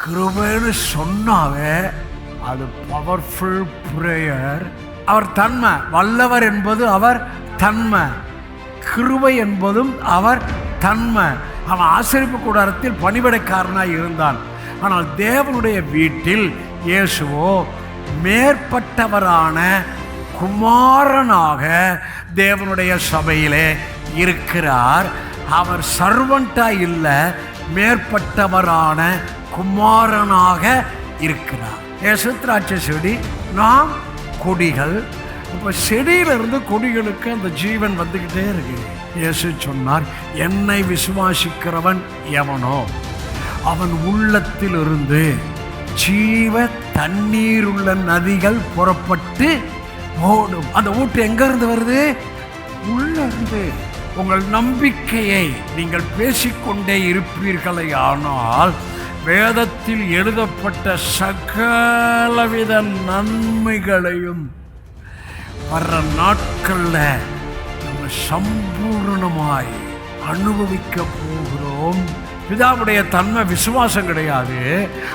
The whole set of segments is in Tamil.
கிருபைன்னு சொன்னாவே அது பவர்ஃபுல் ப்ரேயர். அவர் தன்மை, வல்லவர் என்பது அவர் தன்மை, கிருபை என்பதும் அவர் தன்மை. அவன் ஆசரிப்பு கூடாரத்தில் பணிவிடைக்காரனாய் இருந்தான். ஆனால் தேவனுடைய வீட்டில் இயேசுவோ மேற்பட்டவரான குமாரனாக தேவனுடைய சபையிலே இருக்கிறார். அவர் சர்வன்ட்டாக இல்லை, மேற்பட்டவரான குமாரனாக இருக்கிறார். இயேசு திராட்சை செடி, நாம் கொடிகள். இப்போ செடியிலிருந்து கொடிகளுக்கு அந்த ஜீவன் வந்துக்கிட்டே இருக்கு. இயேசு சொன்னார், என்னை விசுவாசிக்கிறவன் எவனோ அவன் உள்ளத்திலிருந்து ஜீவ தண்ணீர் உள்ள நதிகள் புறப்பட்டு ஓடும். அந்த ஊற்று எங்க இருந்து வருது? உள்ள இருந்து. உங்கள் நம்பிக்கையை நீங்கள் பேசிக்கொண்டே இருப்பீர்களே, ஆனால் வேதத்தில் எழுதப்பட்ட சகலவித நன்மைகளையும் வர்ற நாட்களில் நம்ம சம்பூர்ணமாய் அனுபவிக்க போகிறோம். பிதாவுடைய தன்மை விசுவாசம் கிடையாது,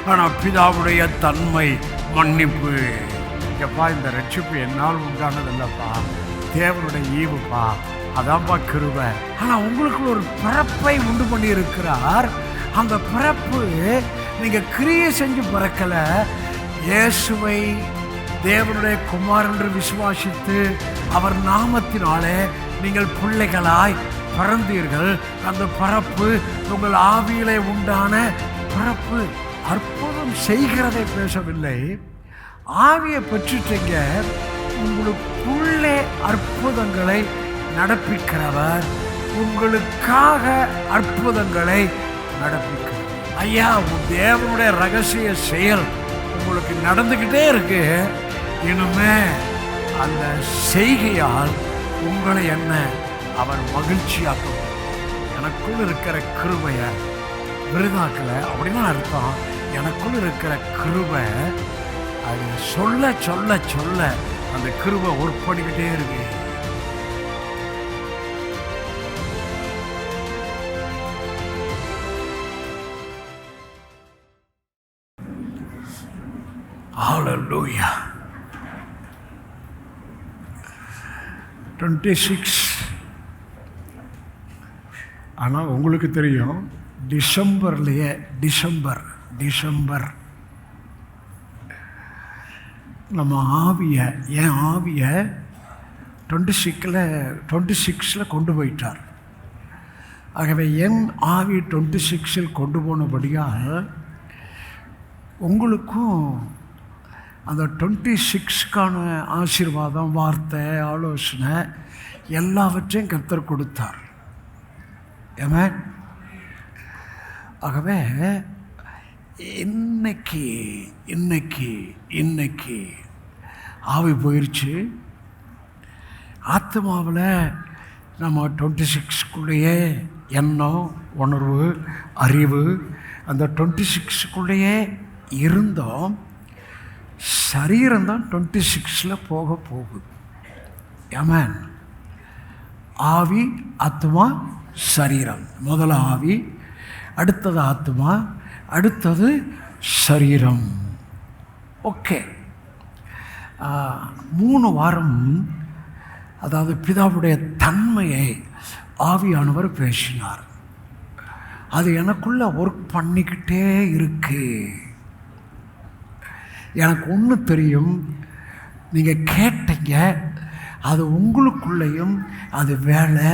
ஆனால் பிதாவுடைய தன்மை மன்னிப்பு. எப்பா, இந்த ரட்சிப்பு என்னால் உண்டானதில்லப்பா, தேவனுடைய ஈவுப்பா, அதான்ப்பா கிருபை. ஆனால் உங்களுக்கு ஒரு பிறப்பை உண்டு பண்ணி இருக்கிறார். அந்த பிறப்பு நீங்கள் கிரியை செஞ்சு பிறக்கலை. இயேசுவை தேவனுடைய குமார் என்று விசுவாசித்து அவர் நாமத்தினாலே நீங்கள் பிள்ளைகளாய் பிறந்தீர்கள். அந்த பிறப்பு உங்கள் ஆவியிலே உண்டான பிறப்பு. அற்புதம் செய்கிறதை பேசவில்லை, ஆவியை பெற்றுட்டீங்க. உங்களுக்குள்ளே அற்புதங்களை நடப்பிக்கிறவர், உங்களுக்காக அற்புதங்களை நடப்பிக்கிறார். ஐயா, தேவனுடைய ரகசிய செயல் உங்களுக்கு நடந்துக்கிட்டே இருக்கு. இனிமே அந்த செய்கையால் உங்களை என்ன அவர் மகிழ்ச்சியாக்கும். எனக்குள் இருக்கிற கிருபையை விருதாக்கலை அப்படின்னு அர்த்தம். எனக்குள் இருக்கிற கிருபை அது சொல்ல சொல்ல சொல்ல அந்த கிருபை ஒர்க் பண்ணிக்கிட்டே இருக்கு. Hallelujah. 26. ஆனால் உங்களுக்கு தெரியும், டிசம்பர்லேயே டிசம்பர் நம்ம ஆவியை, என் ஆவியை 26 கொண்டு போயிட்டார். ஆகவே என் ஆவி 26 கொண்டு போனபடியால் உங்களுக்கும் அந்த 26க்கான ஆசீர்வாதம், வார்த்தை, ஆலோசனை எல்லாவற்றையும் கர்த்தர் கொடுத்தார். ஆமென். ஆகவே இன்னைக்கு ஆவி போயிடுச்சு. ஆத்மாவில் நம்ம 26க்குள்ளேயே எண்ணம், உணர்வு, அறிவு, அந்த 26க்குள்ளேயே இருந்தோம். சரீரம்தான் 26 போக போகுது. ஆமென். ஆவி, ஆத்மா, சரீரம். முதல்ல ஆவி, அடுத்தது ஆத்மா, அடுத்தது சரீரம். ஓகே. 3 வாரம் அதாவது பிதாவுடைய தன்மையை ஆவியானவர் பேசினார். அது எனக்குள்ள ஒர்க் பண்ணிக்கிட்டே இருக்கு. எனக்கு ஒன்று தெரியும், நீங்கள் கேட்டீங்க, அது உங்களுக்குள்ளேயும் அது வேலை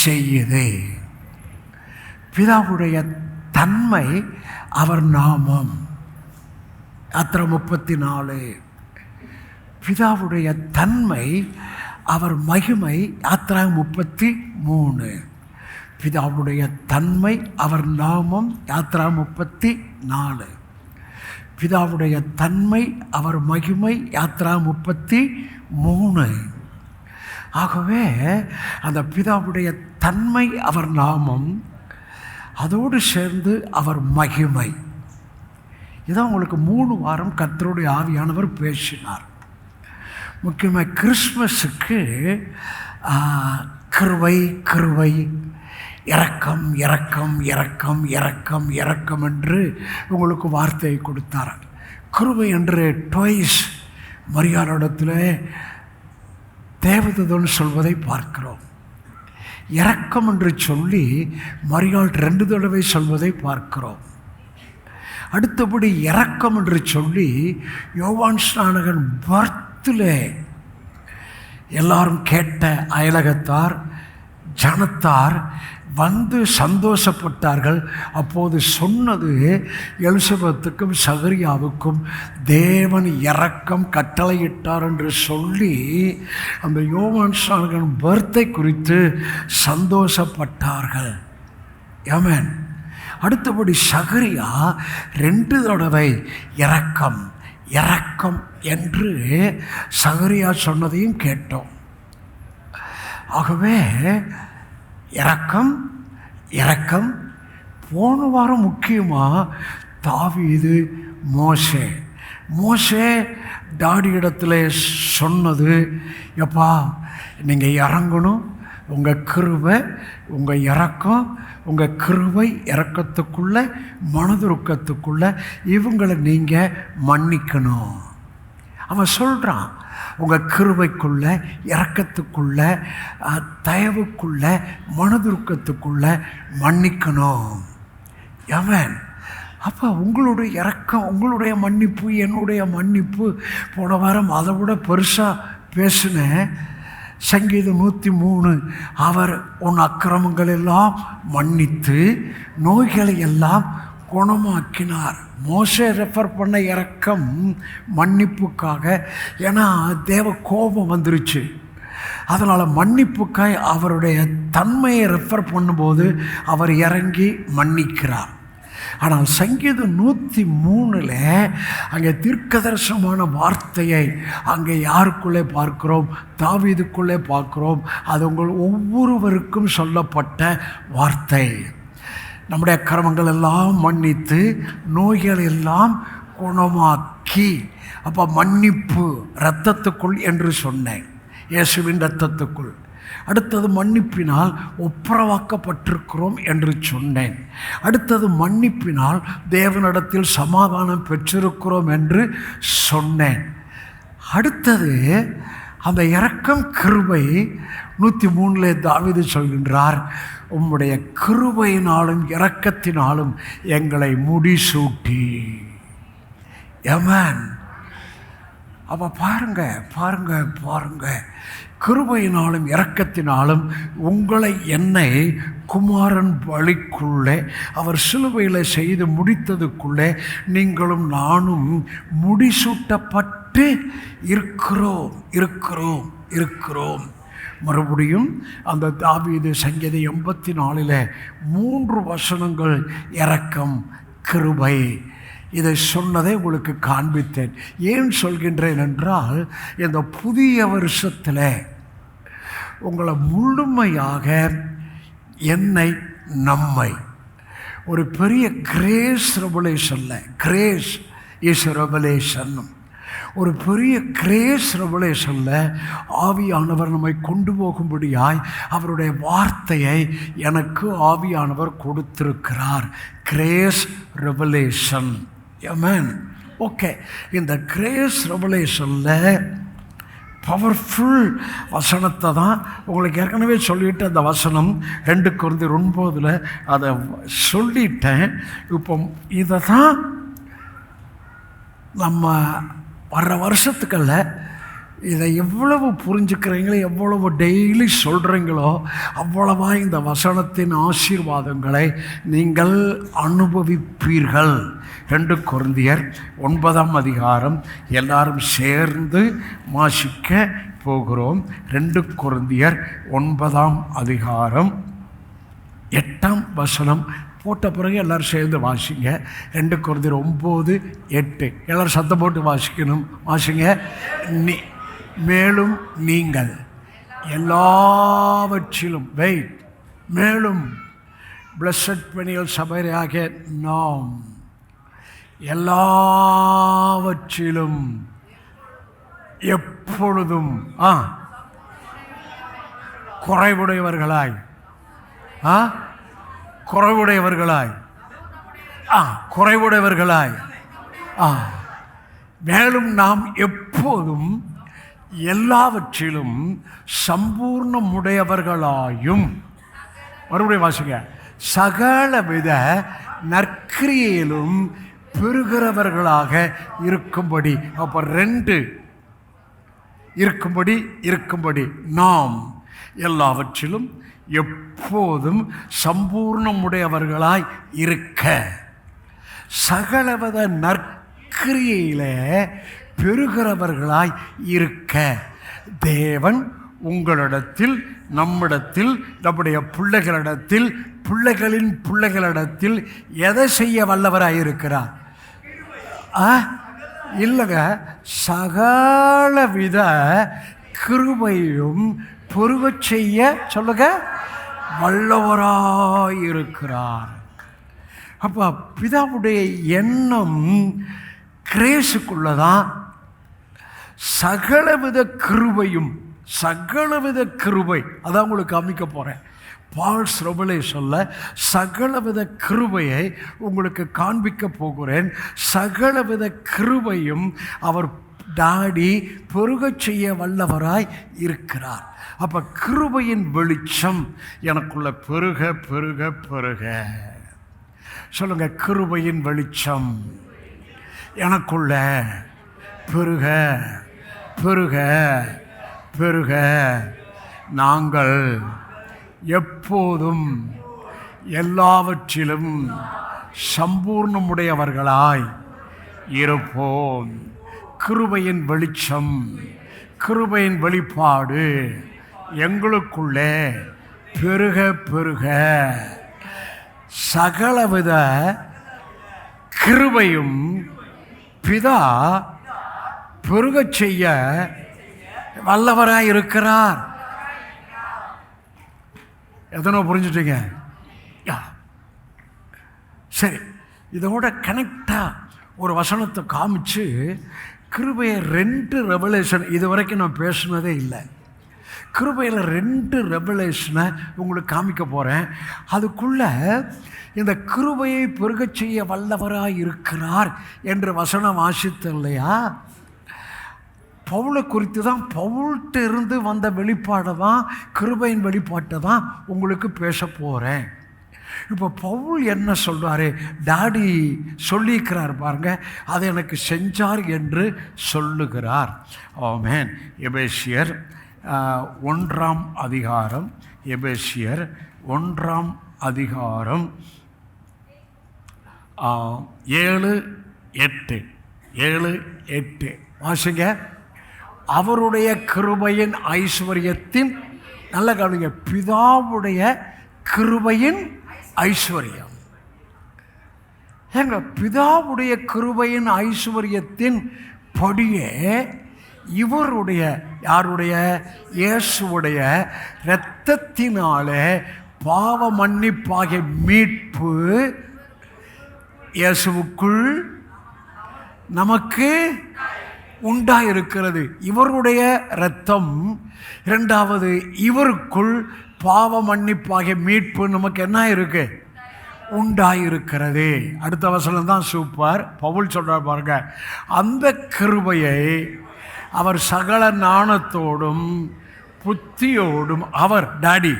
செய்யுது. பிதாவுடைய தன்மை அவர் நாமம். யாத்திரை 34. பிதாவுடைய தன்மை அவர் மகிமை. யாத்திரை 33. பிதாவுடைய தன்மை அவர் நாமம். யாத்திரை 34. பிதாவுடைய தன்மை அவர் மகிமை. யாத்திரை 33. ஆகவே அந்த பிதாவுடைய தன்மை அவர் நாமம், அதோடு சேர்ந்து அவர் மகிமை. இதான் உங்களுக்கு 3 வாரம் கர்த்தருடைய ஆவியானவர் பேசினார். முக்கியமாக கிறிஸ்மஸுக்கு கிருபை இரக்கம் இரக்கம் இரக்கம் இரக்கம் இரக்கம் என்று உங்களுக்கு வார்த்தையை கொடுத்தார். கிருபை என்று ட்வைஸ் மரியாளிடத்தில் தேவதூதன் சொல்வதை பார்க்கிறோம். இரக்கம் என்று சொல்லி மரியாள் 2 தடவை சொல்வதை பார்க்கிறோம். அடுத்தபடி இரக்கம் என்று சொல்லி யோவான் ஸ்நானகன் பர்த்தில் எல்லாரும் கேட்ட அயலகத்தார் ஜனத்தார் வந்து சந்தோஷப்பட்டார்கள். அப்போது சொன்னது எலிசபெத்துக்கும் சகரியாவுக்கும் தேவன் இரக்கம் கட்டளையிட்டார் என்று சொல்லி அந்த யோவான் ஸ்நானகன் பர்த்தை குறித்து சந்தோஷப்பட்டார்கள். ஆமென். அடுத்தபடி சகரியா 2 தடவை இரக்கம் இரக்கம் என்று சகரியா சொன்னதையும் கேட்டோம். ஆகவே இரக்கம் இரக்கம். போன வாரம் முக்கியமாக தாவீது மோசே டாடி இடத்துல சொன்னது, எப்பா நீங்கள் இறங்கணும், உங்கள் கிருபை உங்கள் இரக்கம் உங்கள் கிருபை இரக்கத்துக்குள்ளே மனதுருக்கத்துக்குள்ளே இவங்களை நீங்கள் மன்னிக்கணும். அவன் சொல்கிறான், உங்கள் கிருபைக்குள்ளே இரக்கத்துக்குள்ளே தயவுக்குள்ளே மனதுருக்கத்துக்குள்ளே மன்னிக்கணும். ஆமென். அப்போ உங்களுடைய இரக்கம் உங்களுடைய மன்னிப்பு என்னுடைய மன்னிப்பு. போன வாரம் அதை விட பெருசாக பேசினேன். சங்கீதம் 103 அவர் உன் அக்கிரமங்கள் எல்லாம் மன்னித்து நோய்களை எல்லாம் குணமாக்கினார். மோசே ரெஃபர் பண்ண இரக்கம் மன்னிப்புக்காக. ஏன்னா தேவ கோபம் வந்துருச்சு. அதனால் மன்னிப்புக்காய் அவருடைய தன்மையை ரெஃபர் பண்ணும்போது அவர் இறங்கி மன்னிக்கிறார். ஆனால் சங்கீதம் 103 அங்கே தீர்க்கதரிசனமான வார்த்தையை அங்கே யாருக்குள்ளே பார்க்கிறோம்? தாவீதுக்குள்ளே பார்க்கிறோம். அது உங்கள் ஒவ்வொருவருக்கும் சொல்லப்பட்ட வார்த்தை. நம்முடைய அக்கிரமங்கள் எல்லாம் மன்னித்து நோய்கள் எல்லாம் குணமாக்கி. அப்போ மன்னிப்பு இரத்தத்துக்குள் என்று சொன்னேன், இயேசுவின் இரத்தத்துக்குள். அடுத்தது மன்னிப்பினால் ஒப்புரவாக்கப்பட்டிருக்கிறோம் என்று சொன்னேன். அடுத்தது மன்னிப்பினால் தேவனிடத்தில் சமாதானம் பெற்றிருக்கிறோம் என்று சொன்னேன். அடுத்தது அந்த இரக்கம் கிருபை. 103 தாவீது சொல்கின்றார், உம்முடைய கிருபையினாலும் இரக்கத்தினாலும் எங்களை முடிசூட்டி. ஆமென். அப்போ பாருங்க கிருபையினாலும் இரக்கத்தினாலும் உங்களை என்னை குமாரன் பலிக்குள்ளே அவர் சிலுவையில் செய்து முடித்ததுக்குள்ளே நீங்களும் நானும் முடிசூட்டப்பட்டு இருக்கிறோம். மறுபடியும் அந்த தாவீது சங்கீதம் 84 3 வசனங்கள் இரக்கம் கிருபை இதை சொன்னதை உங்களுக்கு காண்பித்தேன். ஏன் சொல்கின்றேன் என்றால், இந்த புதிய வருஷத்தில் உங்களை முழுமையாக நம்மை ஒரு பெரிய கிரேஸ் ரெவலேஷன் ஒரு பெரிய கிரேஸ் ரெவலேஷனில் ஆவியானவர் நம்மை கொண்டு போகும்படியாய் அவருடைய வார்த்தையை எனக்கு ஆவியானவர் கொடுத்திருக்கிறார். Grace revelation. ஆமென். ஓகே. இந்த கிரேஸ் ரெவலேஷனில் பவர்ஃபுல் வசனத்தை தான் உங்களுக்கு ஏற்கனவே சொல்லிவிட்டு, அந்த வசனம் 2 கொரிந்தியர் 9 அதை சொல்லிட்டேன். இப்போ இதை தான் நம்ம வர்ற வருஷத்துக்கல்ல இதை எவ்வளவு புரிஞ்சுக்கிறீங்களோ, எவ்வளவு டெய்லி சொல்கிறீங்களோ, அவ்வளவா இந்த வசனத்தின் ஆசீர்வாதங்களை நீங்கள் அனுபவிப்பீர்கள். 2 கொரிந்தியர் 9 எல்லாரும் சேர்ந்து வாசிக்க போகிறோம். 2 கொரிந்தியர் 9 8 போட்ட பிறகு எல்லோரும் சேர்ந்து வாசிங்க. 2 கொரிந்தியர் 9:8 எல்லோரும் சத்தம் போட்டு வாசிக்கணும். வாசிங்க. மேலும் நீங்கள் எல்லாவற்றிலும் மேலும் பிளஸட் பெனியல் சபையாகிய நாம் எல்லாவற்றிலும் எப்பொழுதும் குறைவுடையவர்களாய் குறைவுடையவர்களாய் குறைவுடையவர்களாய் மேலும் நாம் எப்போதும் எல்லாவற்றிலும் சம்பூர்ணமுடையவர்களாயும், மறுபடியும் வாசிங்க, சகலவித நற்கிரியிலும் பெறுகிறவர்களாக இருக்கும்படி. அப்போ 2 இருக்கும்படி நாம் எல்லாவற்றிலும் எப்போதும் சம்பூர்ணமுடையவர்களாய் இருக்க, சகலவித நற்கிரியில பெறுகிறவர்களாய் இருக்க தேவன் உங்களிடத்தில், நம்மிடத்தில், நம்முடைய பிள்ளைகளிடத்தில், பிள்ளைகளின் பிள்ளைகளிடத்தில் எதை செய்ய வல்லவராய் இருக்கிறார்? இல்லைங்க, சகலவித கிருபையும் பெருகச் செய்ய சொல்லுங்க வல்லவராயிருக்கிறார். அப்போ பிதாவுடைய எண்ணம் கிரேசுக்குள்ளதான் சகலவித கிருபை. அதான் உங்களுக்கு காமிக்க போகிறேன். பால்ஸ் ரெவலேஷனில் சகலவித கிருபையை உங்களுக்கு காண்பிக்க போகிறேன். சகலவித கிருபையும் அவர் டாடி பெருகச் செய்ய வல்லவராய் இருக்கிறார். அப்போ கிருபையின் வெளிச்சம் எனக்குள்ள பெருக பெருக பெருக. சொல்லுங்க, கிருபையின் வெளிச்சம் எனக்குள்ள பெருக பெருக பெருக. நாங்கள் எப்போதும் எல்லாவற்றிலும் சம்பூர்ணமுடையவர்களாய் இருப்போம். கிருபையின் வெளிச்சம், கிருபையின் வெளிப்பாடு எங்களுக்குள்ளே பெருக பெருக. சகலவித கிருபையும் பிதா பெருகச் செய்ய வல்லவராய் இருக்கிறார். எதனோ புரிஞ்சுட்டீங்க? சரி, இதோட கனெக்டாக ஒரு வசனத்தை காமிச்சு கிருபையை 2 ரெவலேஷன் இதுவரைக்கும் நான் பேசுனதே இல்லை. கிருபையில் 2 ரெவலேஷனை உங்களுக்கு காமிக்க போகிறேன். அதுக்குள்ளே இந்த கிருபையை பெருகச் செய்ய வல்லவராய் இருக்கிறார் என்று வசனம் வாசித்து இல்லையா? பவுலை குறித்து தான், பவுல்கிட்ட இருந்து வந்த வெளிப்பாடை தான், கிருபையின் வெளிப்பாட்டை தான் உங்களுக்கு பேச போகிறேன். இப்போ பவுல் என்ன சொல்கிறாரு? டாடி சொல்லியிருக்கிறார் பாருங்க, அதை எனக்கு செஞ்சார் என்று சொல்லுகிறார். ஆமென். எபேசியர் 1ஆம் அதிகாரம், எபேசியர் 1ஆம் அதிகாரம் 7-8 வாசிங்க. அவருடைய கிருபையின் ஐஸ்வர்யத்தின், நல்ல கவனிங்க, பிதாவுடைய கிருபையின் ஐஸ்வர்யம். எங்க பிதாவுடைய கிருபையின் ஐஸ்வர்யத்தின் படியே இவருடைய, யாருடைய? இயேசுவுடைய இரத்தத்தினாலே பாவ மன்னிப்பாகிய மீட்பு இயேசுவுக்குள் நமக்கு உண்டாயிருக்கிறது. இவருடைய இரத்தம். இரண்டாவது, இவருக்குள் பாவ மன்னிப்பாகிய மீட்பு நமக்கு என்ன இருக்கு? உண்டாயிருக்கிறது. அடுத்த வசனம் தான் சூப்பர். பவுல் சொல்றார் பாருங்க, அந்த கிருபையை அவர் சகல ஞானத்தோடும் புத்தியோடும், அவர் டாடி,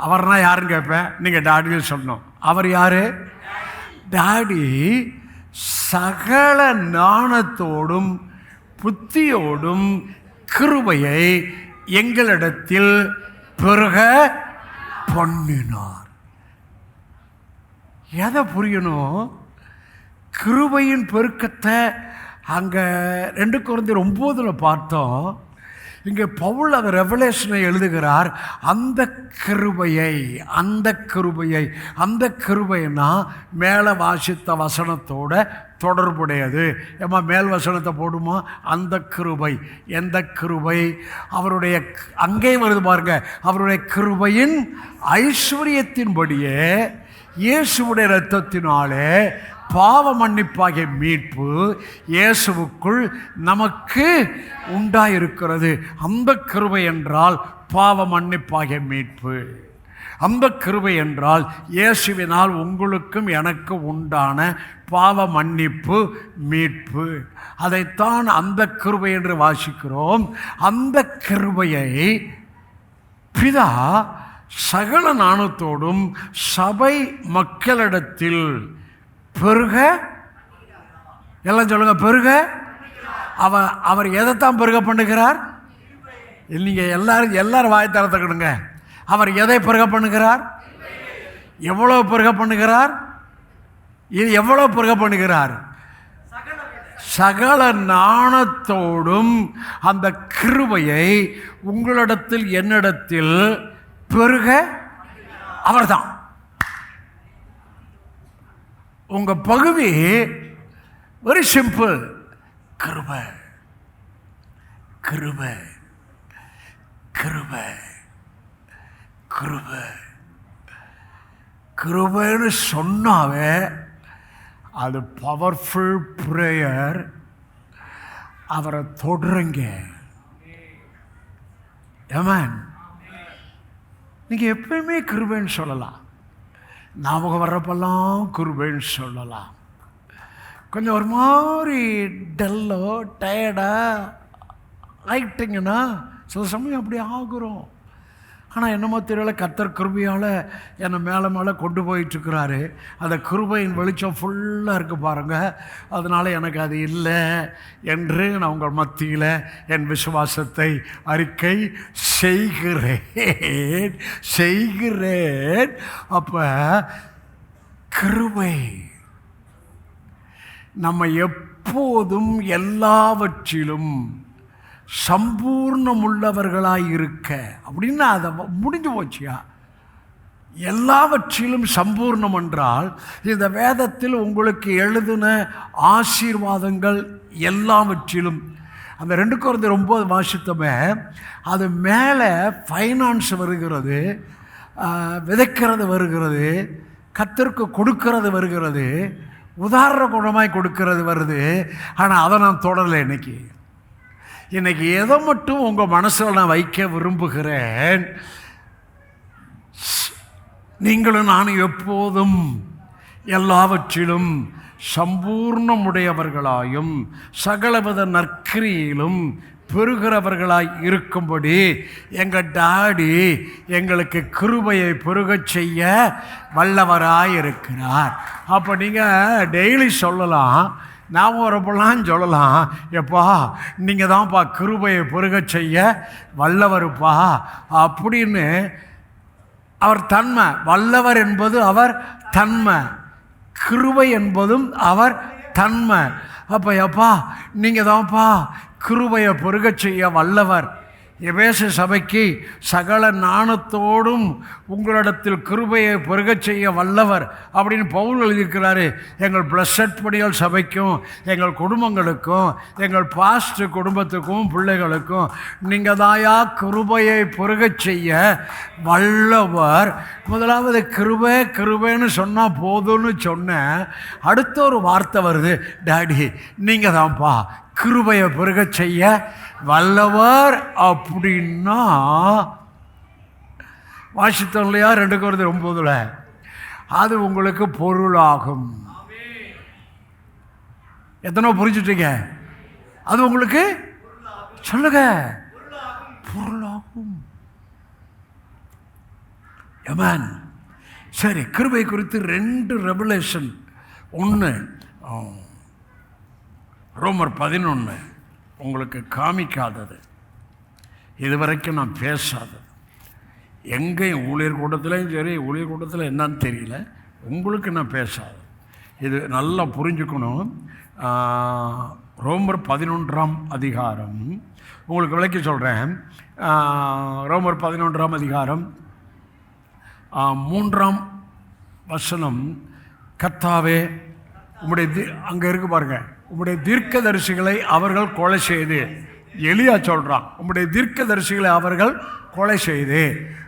அவர்னா யாருன்னு கேட்பேன், நீங்க டாடின்னு சொல்லணும். அவர் யாரு? டாடி. சகல ஞானத்தோடும் புத்தியோடும் கிருபையை எங்களிடத்தில் பெருக பண்ணினார். எதை புரியணும்? கிருபையின் பெருக்கத்தை அங்கே 2 கொரிந்தியர் 9 பார்த்தோம். இங்கே பவுல் அந்த ரெவலேஷனை எழுதுகிறார். அந்த கிருபைனா மேலே வாசித்த வசனத்தோட தொடர்புடையது. ஏமா மேல் வசனத்தை போடுமா? அந்த கிருபை. எந்த கிருபை? அவருடைய, அங்கே வருது பாருங்க, அவருடைய கிருபையின் ஐஸ்வர்யத்தின்படியே இயேசுவுடைய இரத்தத்தினாலே பாவ மன்னிப்பாகிய மீட்பு இயேசுவுக்குள் நமக்கு உண்டாயிருக்கிறது. அந்த கிருபை என்றால் பாவ மன்னிப்பாகிய மீட்பு. அந்த கிருபை என்றால் இயேசுவினால் உங்களுக்கும் எனக்கு உண்டான பாவ மன்னிப்பு, மீட்பு. அதைத்தான் அந்த கிருபை என்று வாசிக்கிறோம். அந்த கிருபையை பிதா சகல ஞானத்தோடும் சபை மக்களிடத்தில் பெருக, எல்லாம் சொல்லுங்க, பெருக. அவர் எதைத்தான் பெருக பண்ணுகிறார்? நீங்கள் எல்லாரும் வாய் திறந்துக்கிடுங்க. அவர் எதை பெருக பண்ணுகிறார்? எவ்வளோ பெருக பண்ணுகிறார்? இது எவ்வளோ பெருக பண்ணுகிறார்? சகல ஞானத்தோடும் அந்த கிருபையை உங்களிடத்தில் என்னிடத்தில் பெருக அவர்தான். உங்க பகுதி வெரி சிம்பிள். கிருபை, கிருபை, கிருபை, கிருபை. கிருபைன்னு சொன்னாவே அது பவர்ஃபுல் ப்ரேயர். அவரை தொடுறீங்க. ஆமென். நீங்கள் எப்பயுமே கிருபைன்னு சொல்லலாம். ஞாபகம் வர்றப்பெல்லாம் கிருபைன்னு சொல்லலாம். கொஞ்சம் ஒரு மாதிரி டல்லோ டயர்டாக ஆகிட்டிங்கன்னா சில சமயம் அப்படி ஆகுறோம். ஆனால் என்னமோ தெரியல, கர்த்தர் கிருபையால் என்னை மேலே கொண்டு போயிட்டுருக்கிறாரு. அந்த கிருபையின் வெளிச்சம் ஃபுல்லாக இருக்குது பாருங்கள். அதனால் எனக்கு அது இல்லை என்று நான் உங்கள் மத்தியில் என் விசுவாசத்தை அறிக்கை செய்கிறேன். அப்போ கிருபை நம்ம எப்போதும் எல்லாவற்றிலும் சம்பூர்ணமுள்ளவர்களாய் இருக்க அப்படின்னா அதை முடிஞ்சு போச்சியா. எல்லாவற்றிலும் சம்பூர்ணம் என்றால் இந்த வேதத்தில் உங்களுக்கு எழுதின ஆசீர்வாதங்கள் எல்லாவற்றிலும். அந்த 2 Corinthians 9 வாசித்தமே அது மேலே ஃபைனான்ஸ் வருகிறது, விதைக்கிறது வருகிறது, கர்த்தருக்கு கொடுக்கிறது வருகிறது, உதாரண குணமாய் கொடுக்கிறது வருது. ஆனால் அதை நான் தொடரலை. இன்னைக்கு எதை மட்டும் உங்கள் மனசில் நான் வைக்க விரும்புகிறேன், நீங்களும் நானும் எப்போதும் எல்லாவற்றிலும் சம்பூர்ணமுடையவர்களாயும் சகலவித நற்கிரியிலும் பெருகிறவர்களாய் இருக்கும்படி எங்கள் டாடி எங்களுக்கு கிருபையை பெருகச் செய்ய வல்லவராய் இருக்கிறார். அப்போ நீங்கள் டெய்லி சொல்லலாம், நான் வரப்பெல்லாம் சொல்லலாம், எப்பா நீங்கள் தான்ப்பா கிருபையை பெருகச் செய்ய வல்லவருப்பா அப்படின்னு. அவர் தன்மை, வல்லவர் என்பது அவர் தன்மை, கிருபை என்பதும் அவர் தன்மை. அப்போ எப்பா நீங்கள் தான்ப்பா கிருபையை பெருகச் செய்ய வல்லவர். எபேசு சபைக்கு சகல ஞானத்தோடும் உங்களிடத்தில் கிருபையை பெருகச் செய்ய வல்லவர் அப்படின்னு பவுல் எழுதியிருக்கிறாரு. எங்கள் பிளஸட் படிகள் சபைக்கும் எங்கள் குடும்பங்களுக்கும் எங்கள் பாஸ்ட் குடும்பத்துக்கும் பிள்ளைகளுக்கும் நீங்கள் தாயா கிருபையை பெருகச் செய்ய வல்லவர். முதலாவது கிருபைன்னு சொன்னால் போதும்னு சொன்னேன். அடுத்த ஒரு வார்த்தை வருது, டாடி நீங்கள் தான்ப்பா கிருபையை பெருகச் செய்ய வல்லவர். அப்படின்னா வாசித்தோம் இல்லையா 2 Corinthians 9 அது உங்களுக்கு பொருளாகும். எத்தனை புரிஞ்சுட்டீங்க? அது உங்களுக்கு சொல்லுங்க, பொருளாகும். ஆமென். சரி, கிருபை குறித்து 2 ரெவலேஷன். 1 ரோமர் 11 உங்களுக்கு காமிக்காதது, இதுவரைக்கும் நான் பேசாதது, எங்கேயும் ஊழியர் கூட்டத்திலையும் சரி, ஊழியர் கூட்டத்தில் என்னன்னு தெரியல, உங்களுக்கு நான் பேசாதது. இது நல்லா புரிஞ்சுக்கணும். ரோமர் 11ஆம் அதிகாரம் உங்களுக்கு விளக்கி சொல்கிறேன். ரோமர் 11ஆம் அதிகாரம் 3ஆம் வசனம். கர்த்தாவே உம்முடைய அங்கே இருக்கு பாருங்க, உம்முடைய தீர்க்கதரிசிகளை அவர்கள் கொலை செய்து, எலியா சொல்கிறான், உம்முடைய தீர்க்கதரிசிகளை அவர்கள் கொலை செய்து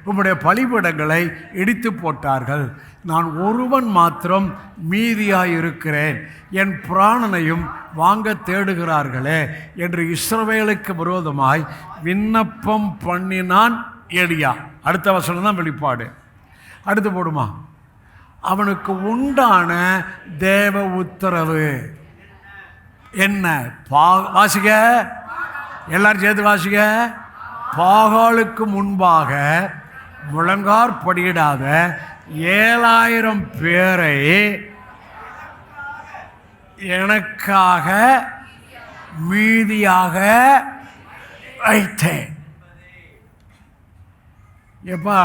உம்முடைய பலிபீடங்களை இடித்து போட்டார்கள். நான் ஒருவன் மாத்திரம் மீதியாயிருக்கிறேன், என் பிராணனையும் வாங்க தேடுகிறார்களே என்று இஸ்ரவேலுக்கு விரோதமாய் விண்ணப்பம் பண்ணினான் எலியா. அடுத்த வசனம் தான் வெளிப்பாடு. அடுத்து போடுமா, அவனுக்கு உண்டான தேவ உத்தரவு என்ன? வாசிக்க, எல்லாரும் சேர்த்து வாசிக்க. பாகாலுக்கு முன்பாக முழங்காற்படியிடாத 7000 பேரை எனக்காக மீதியாக வைத்தேன். எப்பா,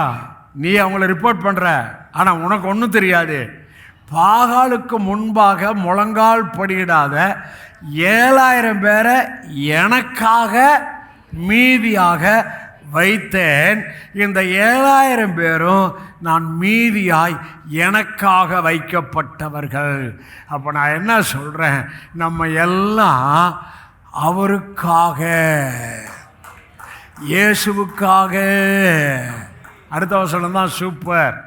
நீ அவங்கள ரிப்போர்ட் பண்ணுற, ஆனால் உனக்கு ஒன்றும் தெரியாது. பாகாலுக்கு முன்பாக முழங்கால் படியிடாத 7000 பேரை எனக்காக மீதியாக வைத்தேன். இந்த 7000 பேரும் நான் மீதியாய் எனக்காக வைக்கப்பட்டவர்கள். அப்போ நான் என்ன சொல்கிறேன், நம்ம எல்லாம் அவருக்காக, இயேசுவுக்காக. அடுத்த வசனம் தான் சூப்பர்.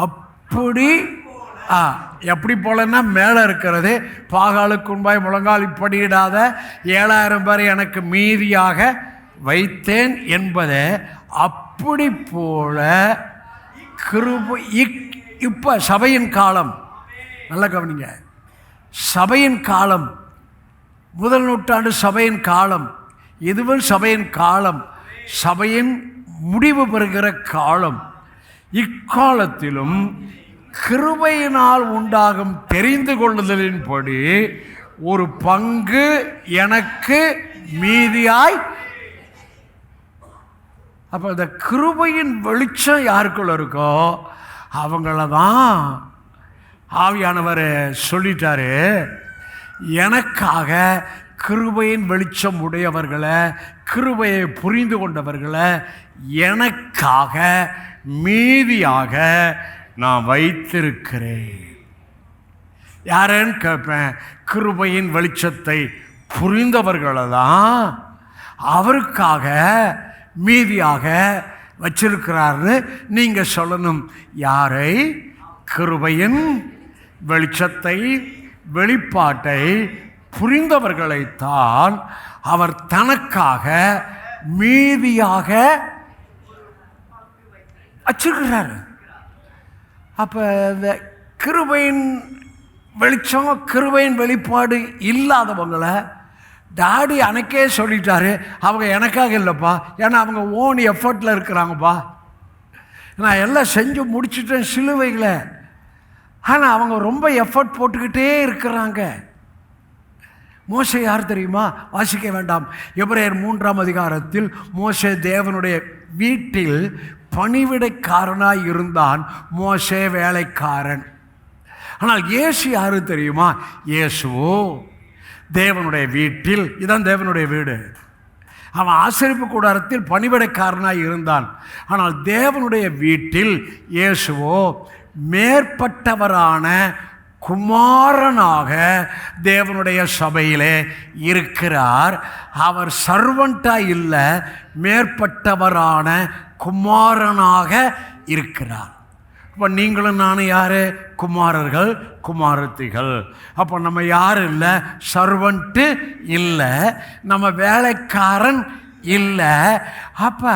அப்படி எப்படி போலன்னா, மேலே இருக்கிறது பாகாலுக்கு முன்பாய் முழங்கால் படியிடாத 7000 பேரை எனக்கு மீதியாக வைத்தேன் என்பதை அப்படி போல கிருபை. இப்போ சபையின் காலம், நல்லா கவனிங்க, சபையின் காலம், முதல் நூற்றாண்டு சபையின் காலம், இதுவும் சபையின் காலம், சபையின் முடிவு பெறுகிற காலம். இக்காலத்திலும் கிருபையினால் உண்டாகும் தெரிந்து கொள்ளுதலின்படி ஒரு பங்கு எனக்கு மீதியாய். அப்போ இந்த கிருபையின் வெளிச்சம் யாருக்குள்ள இருக்கோ அவங்கள தான் ஆவியானவர் சொல்லிட்டாரு, எனக்காக கிருபையின் வெளிச்சம் உடையவர்களை, கிருபையை புரிந்து கொண்டவர்களை எனக்காக மீதியாக நான் வைத்திருக்கிறேன். யாரேன்னு கேட்பேன், கிருபையின் வெளிச்சத்தை புரிந்தவர்களை தான் அவருக்காக மீதியாக வச்சிருக்கிறாரு. நீங்கள் சொல்லணும், யாரை? கிருபையின் வெளிச்சத்தை, வெளிப்பாட்டை புரிந்தவர்களைத்தான் அவர் தனக்காக மீதியாக வச்சிருக்கிறார். அப்போ இந்த கிருபையின் வெளிச்சம், கிருபையின் வெளிப்பாடு இல்லாதவங்களை டாடி அன்னைக்கே சொல்லிட்டாரு, அவங்க எனக்காக இல்லைப்பா, ஏன்னா அவங்க ஓன் எஃபர்ட்டில் இருக்கிறாங்கப்பா, நான் எல்லாம் செஞ்சு முடிச்சுட்டேன் சிலுவையில், ஆனால் அவங்க ரொம்ப எஃபர்ட் போட்டுக்கிட்டே இருக்கிறாங்க. மோசே யார் தெரியுமா? வாசிக்க வேண்டாம். எபிரேயர் 3ஆம் அதிகாரத்தில் மோசே தேவனுடைய வீட்டில் பணிவிடைக்காரனாய் இருந்தான். மோசே வேலைக்காரன். ஆனால் இயேசு யாரு தெரியுமா? இயேசுவோ தேவனுடைய வீட்டில், இதான் தேவனுடைய வீடு, அவன் ஆசரிப்பு கூடாரத்தில் பணிவிடைக்காரனாய் இருந்தான். ஆனால் தேவனுடைய வீட்டில் இயேசுவோ மேற்பட்டவரான குமாரனாக தேவனுடைய சபையிலே இருக்கிறார். அவர் சர்வன்ட்டாக இல்லை, மேற்பட்டவரான குமாரனாக இருக்கிறார். இப்போ நீங்களும் நானும் யார்? குமாரர்கள், குமாரத்திகள். அப்போ நம்ம யாரும் இல்லை, சர்வன்ட்டு இல்லை, நம்ம வேலைக்காரன் இல்லை. அப்போ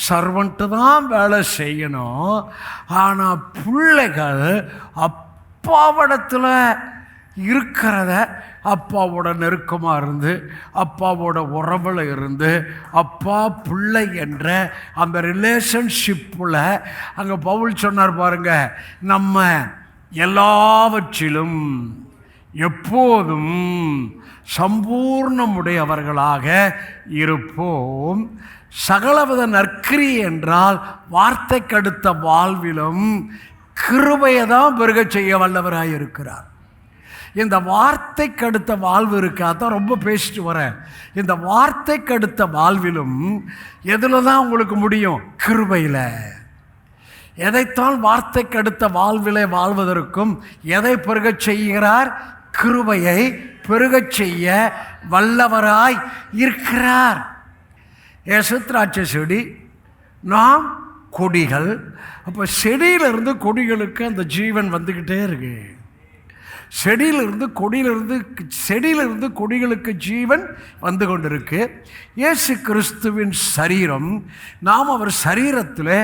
சர்வன்ட்டு தான் வேலை செய்யணும். ஆனால் பிள்ளைகள் அப்பாவிடத்தில் இருக்கிறத, அப்பாவோட நெருக்கமாக இருந்து, அப்பாவோட உறவில் இருந்து, அப்பா பிள்ளை என்ற அந்த ரிலேஷன்ஷிப்பில், அங்கே பவுல் சொன்னார் பாருங்க, நம்ம எல்லாவற்றிலும் எப்போதும் சம்பூர்ணமுடையவர்களாக இருப்போம். சகலவித நற்கிரியை என்றால் வார்த்தைக்கடுத்த வாழ்விலும் கிருபையை தான் பெருக செய்ய வல்லவராக இருக்கிறார். இந்த வார்த்தைக்கடுத்த வாழ்வு இருக்காதான் ரொம்ப பேசிட்டு வரேன். இந்த வார்த்தைக்கடுத்த வாழ்விலும் எதில் தான் உங்களுக்கு முடியும்? கிருபையில். எதைத்தான் வார்த்தைக்கடுத்த வாழ்விலே வாழ்வதற்கும் எதை பெருகச் செய்கிறார்? கிருபையை பெருகச் செய்ய வல்லவராய் இருக்கிறார். திராட்சை செடி, நாம் கொடிகள். அப்போ செடியிலிருந்து கொடிகளுக்கு அந்த ஜீவன் வந்துக்கிட்டே இருக்கு. செடியிலிருந்து கொடிகளுக்கு ஜீவன் வந்து கொண்டிருக்கு. இயேசு கிறிஸ்துவின் சரீரம், நாம் அவர் சரீரத்தில்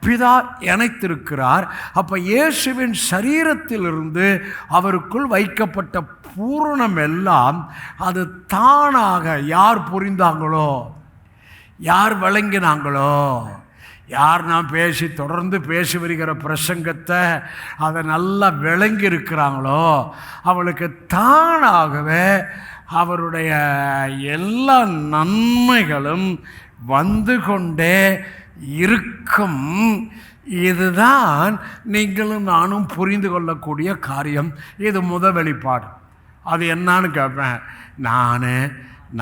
பிதா இணைத்திருக்கிறார். அப்போ இயேசுவின் சரீரத்திலிருந்து அவருக்குள் வைக்கப்பட்ட பூரணம் எல்லாம் அது தானாக யார் புரிந்தாங்களோ, யார் விளங்கினாங்களோ, யார் நான் தொடர்ந்து பேசி வருகிற பிரசங்கத்தை அதை நல்லா விளங்கி இருக்கிறாங்களோ அவளுக்கு தானாகவே அவருடைய எல்லா நன்மைகளும் வந்து கொண்டே இருக்கும். இதுதான் நீங்களும் நானும் புரிந்து கொள்ளக்கூடிய காரியம். இது முதல் வெளிப்பாடு. அது என்னான்னு கேட்பேன்.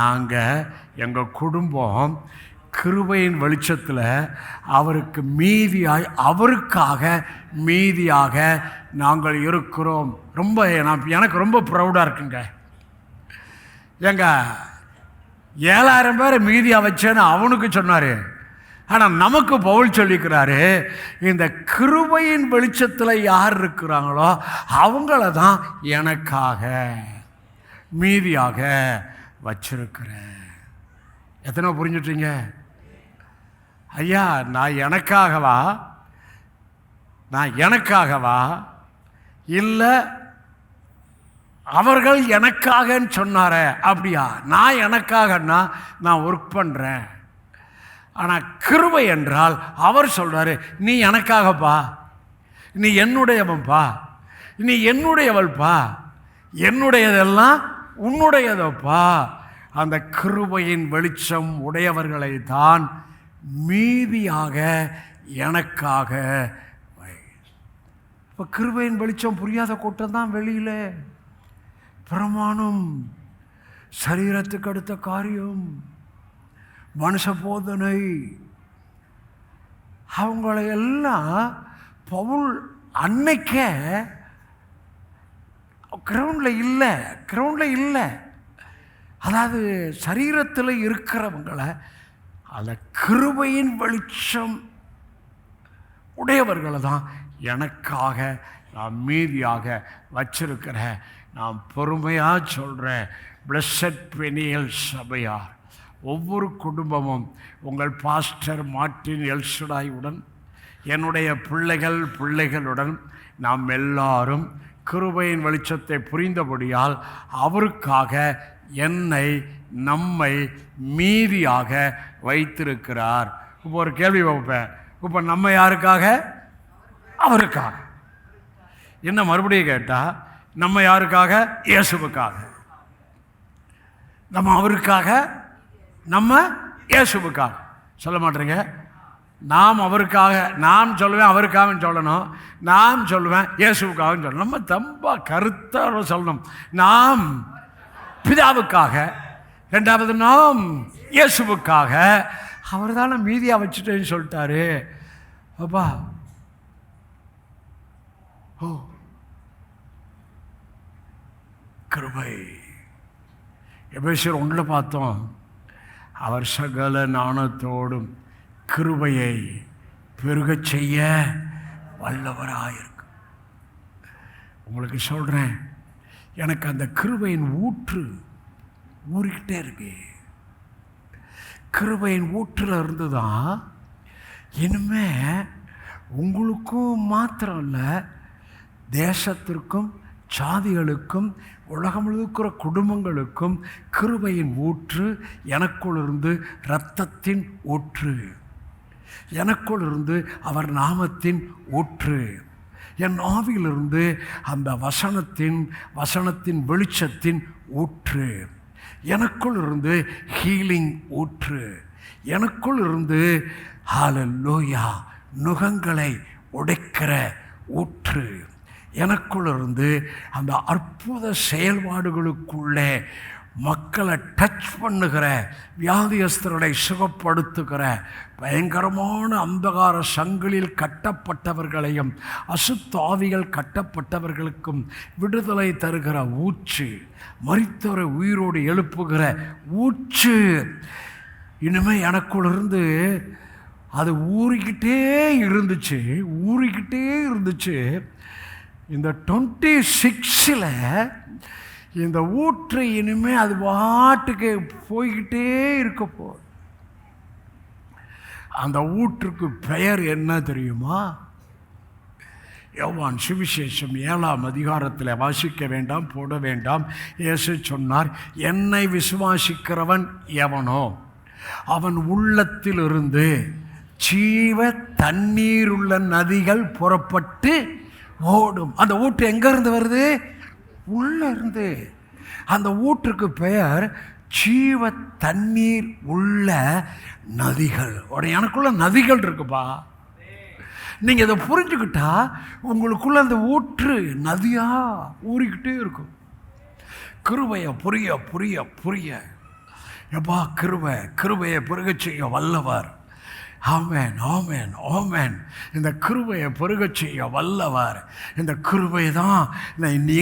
நாங்கள் எங்கள் குடும்பம் கிருபையின் வெளிச்சத்தில் அவருக்கு மீதியாய், அவருக்காக மீதியாக நாங்கள் இருக்கிறோம். எனக்கு ரொம்ப ப்ரௌடாக இருக்குங்க. எங்க 7000 பேரை மீதியாக வச்சேன்னு அவனுக்கு சொன்னார். ஆனால் நமக்கு பவுல் சொல்லிக்கிறாரு, இந்த கிருபையின் வெளிச்சத்தில் யார் இருக்கிறாங்களோ அவங்கள தான் எனக்காக மீதியாக வச்சிருக்கிறேன். எத்தனை புரிஞ்சுட்டீங்க? ஐயா, நான் எனக்காகவா இல்லை அவர்கள் எனக்காகன்னு சொன்னார? அப்படியா? நான் எனக்காகன்னா நான் ஒர்க் பண்ணுறேன். ஆனால் கிருபை என்றால் அவர் சொல்கிறாரு, நீ எனக்காகப்பா, நீ என்னுடையவன்பா, நீ என்னுடையவள்பா, என்னுடையதெல்லாம் உன்னுடையதப்பா. அந்த கிருபையின் வெளிச்சம் உடையவர்களை தான் மீதியாக எனக்காக வை. இப்போ கிருபையின் வெளிச்சம் புரியாத கூட்டம் தான் வெளியில் பிரமாணம், சரீரத்துக்கு அடுத்த காரியம், மனுஷ போதனை, அவங்களை எல்லாம் பவுல் அன்னைக்கே கிரவுண்டில் இல்லை. அதாவது சரீரத்தில் இருக்கிறவங்களை அந்த கிருபையின் வெளிச்சம் உடையவர்களை தான் எனக்காக நான் மீதியாக வச்சிருக்கிறேன். நான் பொறுமையாக சொல்கிறேன். பிளஸட் பெனியல் சபையார் ஒவ்வொரு குடும்பமும் உங்கள் பாஸ்டர் மார்ட்டின் எல்ஷடாயுடன், என்னுடைய பிள்ளைகளுடன் நாம் எல்லாரும் கிருபையின் வெளிச்சத்தை புரிந்தபடியால் அவருக்காக நம்மை மீதியாக வைத்திருக்கிறார். இப்போ ஒரு கேள்வி வைப்பேன். இப்போ நம்ம யாருக்காக? அவருக்காக. என்ன மறுபடியும் கேட்டால், நம்ம யாருக்காக? இயேசுவுக்காக. நம்ம அவருக்காக, நம்ம இயேசுவுக்காக. சொல்ல மாட்டேங்க. நாம் அவருக்காக, நான் சொல்லுவேன் அவருக்காகன்னு சொல்லணும், நான் சொல்லுவேன் இயேசுவுக்காகன்னு சொல்லணும். நம்ம ரொம்ப கருத்தாக சொல்லணும். நாம் பிதாவுக்காக, ரெண்டாவது நாம் இயேசுவுக்காக. அவர் தானே மீதியாக வச்சுட்டேன்னு சொல்லிட்டாரு. அப்பா, ஓ கிருபை. எபேசியர் 1 பார்த்தோம். அவர் சகல ஞானத்தோடும் கிருபையை பெருகச் செய்ய வல்லவராயிருக்கு. உங்களுக்கு சொல்கிறேன், எனக்கு அந்த கிருபையின் ஊற்று ஊறிக்கிட்டே இருக்கு. கிருபையின் ஊற்றில் இருந்து தான் இனிமே உங்களுக்கும் மாத்திரம் இல்லை, தேசத்திற்கும் சாதிகளுக்கும் உலகம் இருக்கிற குடும்பங்களுக்கும் கிருபையின் ஊற்று எனக்குள் இருந்து, இரத்தத்தின் ஊற்று எனக்குள் இருந்து, அவர் நாமத்தின் ஊற்று என் ஆவியிலிருந்து, அந்த வசனத்தின் வெளிச்சத்தின் ஊற்று எனக்குள் இருந்து, ஹீலிங் ஊற்று எனக்குள் இருந்து, ஹல்லேலூயா, நுகங்களை உடைக்கிற ஊற்று எனக்குள் இருந்து, அந்த அற்புத செயல்பாடுகளுக்குள்ளே மக்களை டச் பண்ணுகிற, வியாதியஸ்தர்களை சுகப்படுத்துகிற, பயங்கரமான அந்தகார சங்கிலில் கட்டப்பட்டவர்களையும் அசுத்தாவிகள் கட்டப்பட்டவர்களுக்கும் விடுதலை தருகிற ஊற்று, மரித்தவரை உயிரோடு எழுப்புகிற ஊற்று இனிமேல் எனக்குள் இருந்து அது ஊறிக்கிட்டே இருந்துச்சு. இந்த 26 இந்த ஊற்று இனிமேல் அது பாட்டுக்கு போய்கிட்டே இருக்க போகுது. அந்த ஊற்றுக்கு பெயர் என்ன தெரியுமா? யோவான் சுவிசேஷம் 7ஆம் அதிகாரத்தில் வாசிக்க வேண்டாம், போட வேண்டாம். இயேசு சொன்னார், என்னை விசுவாசிக்கிறவன் எவனோ அவன் உள்ளத்திலிருந்து ஜீவ தண்ணீருள்ள நதிகள் புறப்பட்டு ஓடும். அந்த ஊற்று எங்கேருந்து வருது? உள்ள இருந்து. அந்த ஊற்றுக்கு பெயர் ஜீவ தண்ணீர் உள்ள நதிகள். எனக்குள்ள நதிகள் இருக்குப்பா. நீங்கள் இதை புரிஞ்சுக்கிட்டா உங்களுக்குள்ள அந்த ஊற்று நதியா ஊறிக்கிட்டே இருக்கும். கிருபையை புரிய புரிய புரிய எப்பா கிருபையை பெருகச் செய்ய வல்லவர். ஆமென் ஆமென் ஆமென். இந்த கிருபையை பெருகச் செய்ய வல்லவர். இந்த கிருபை தான்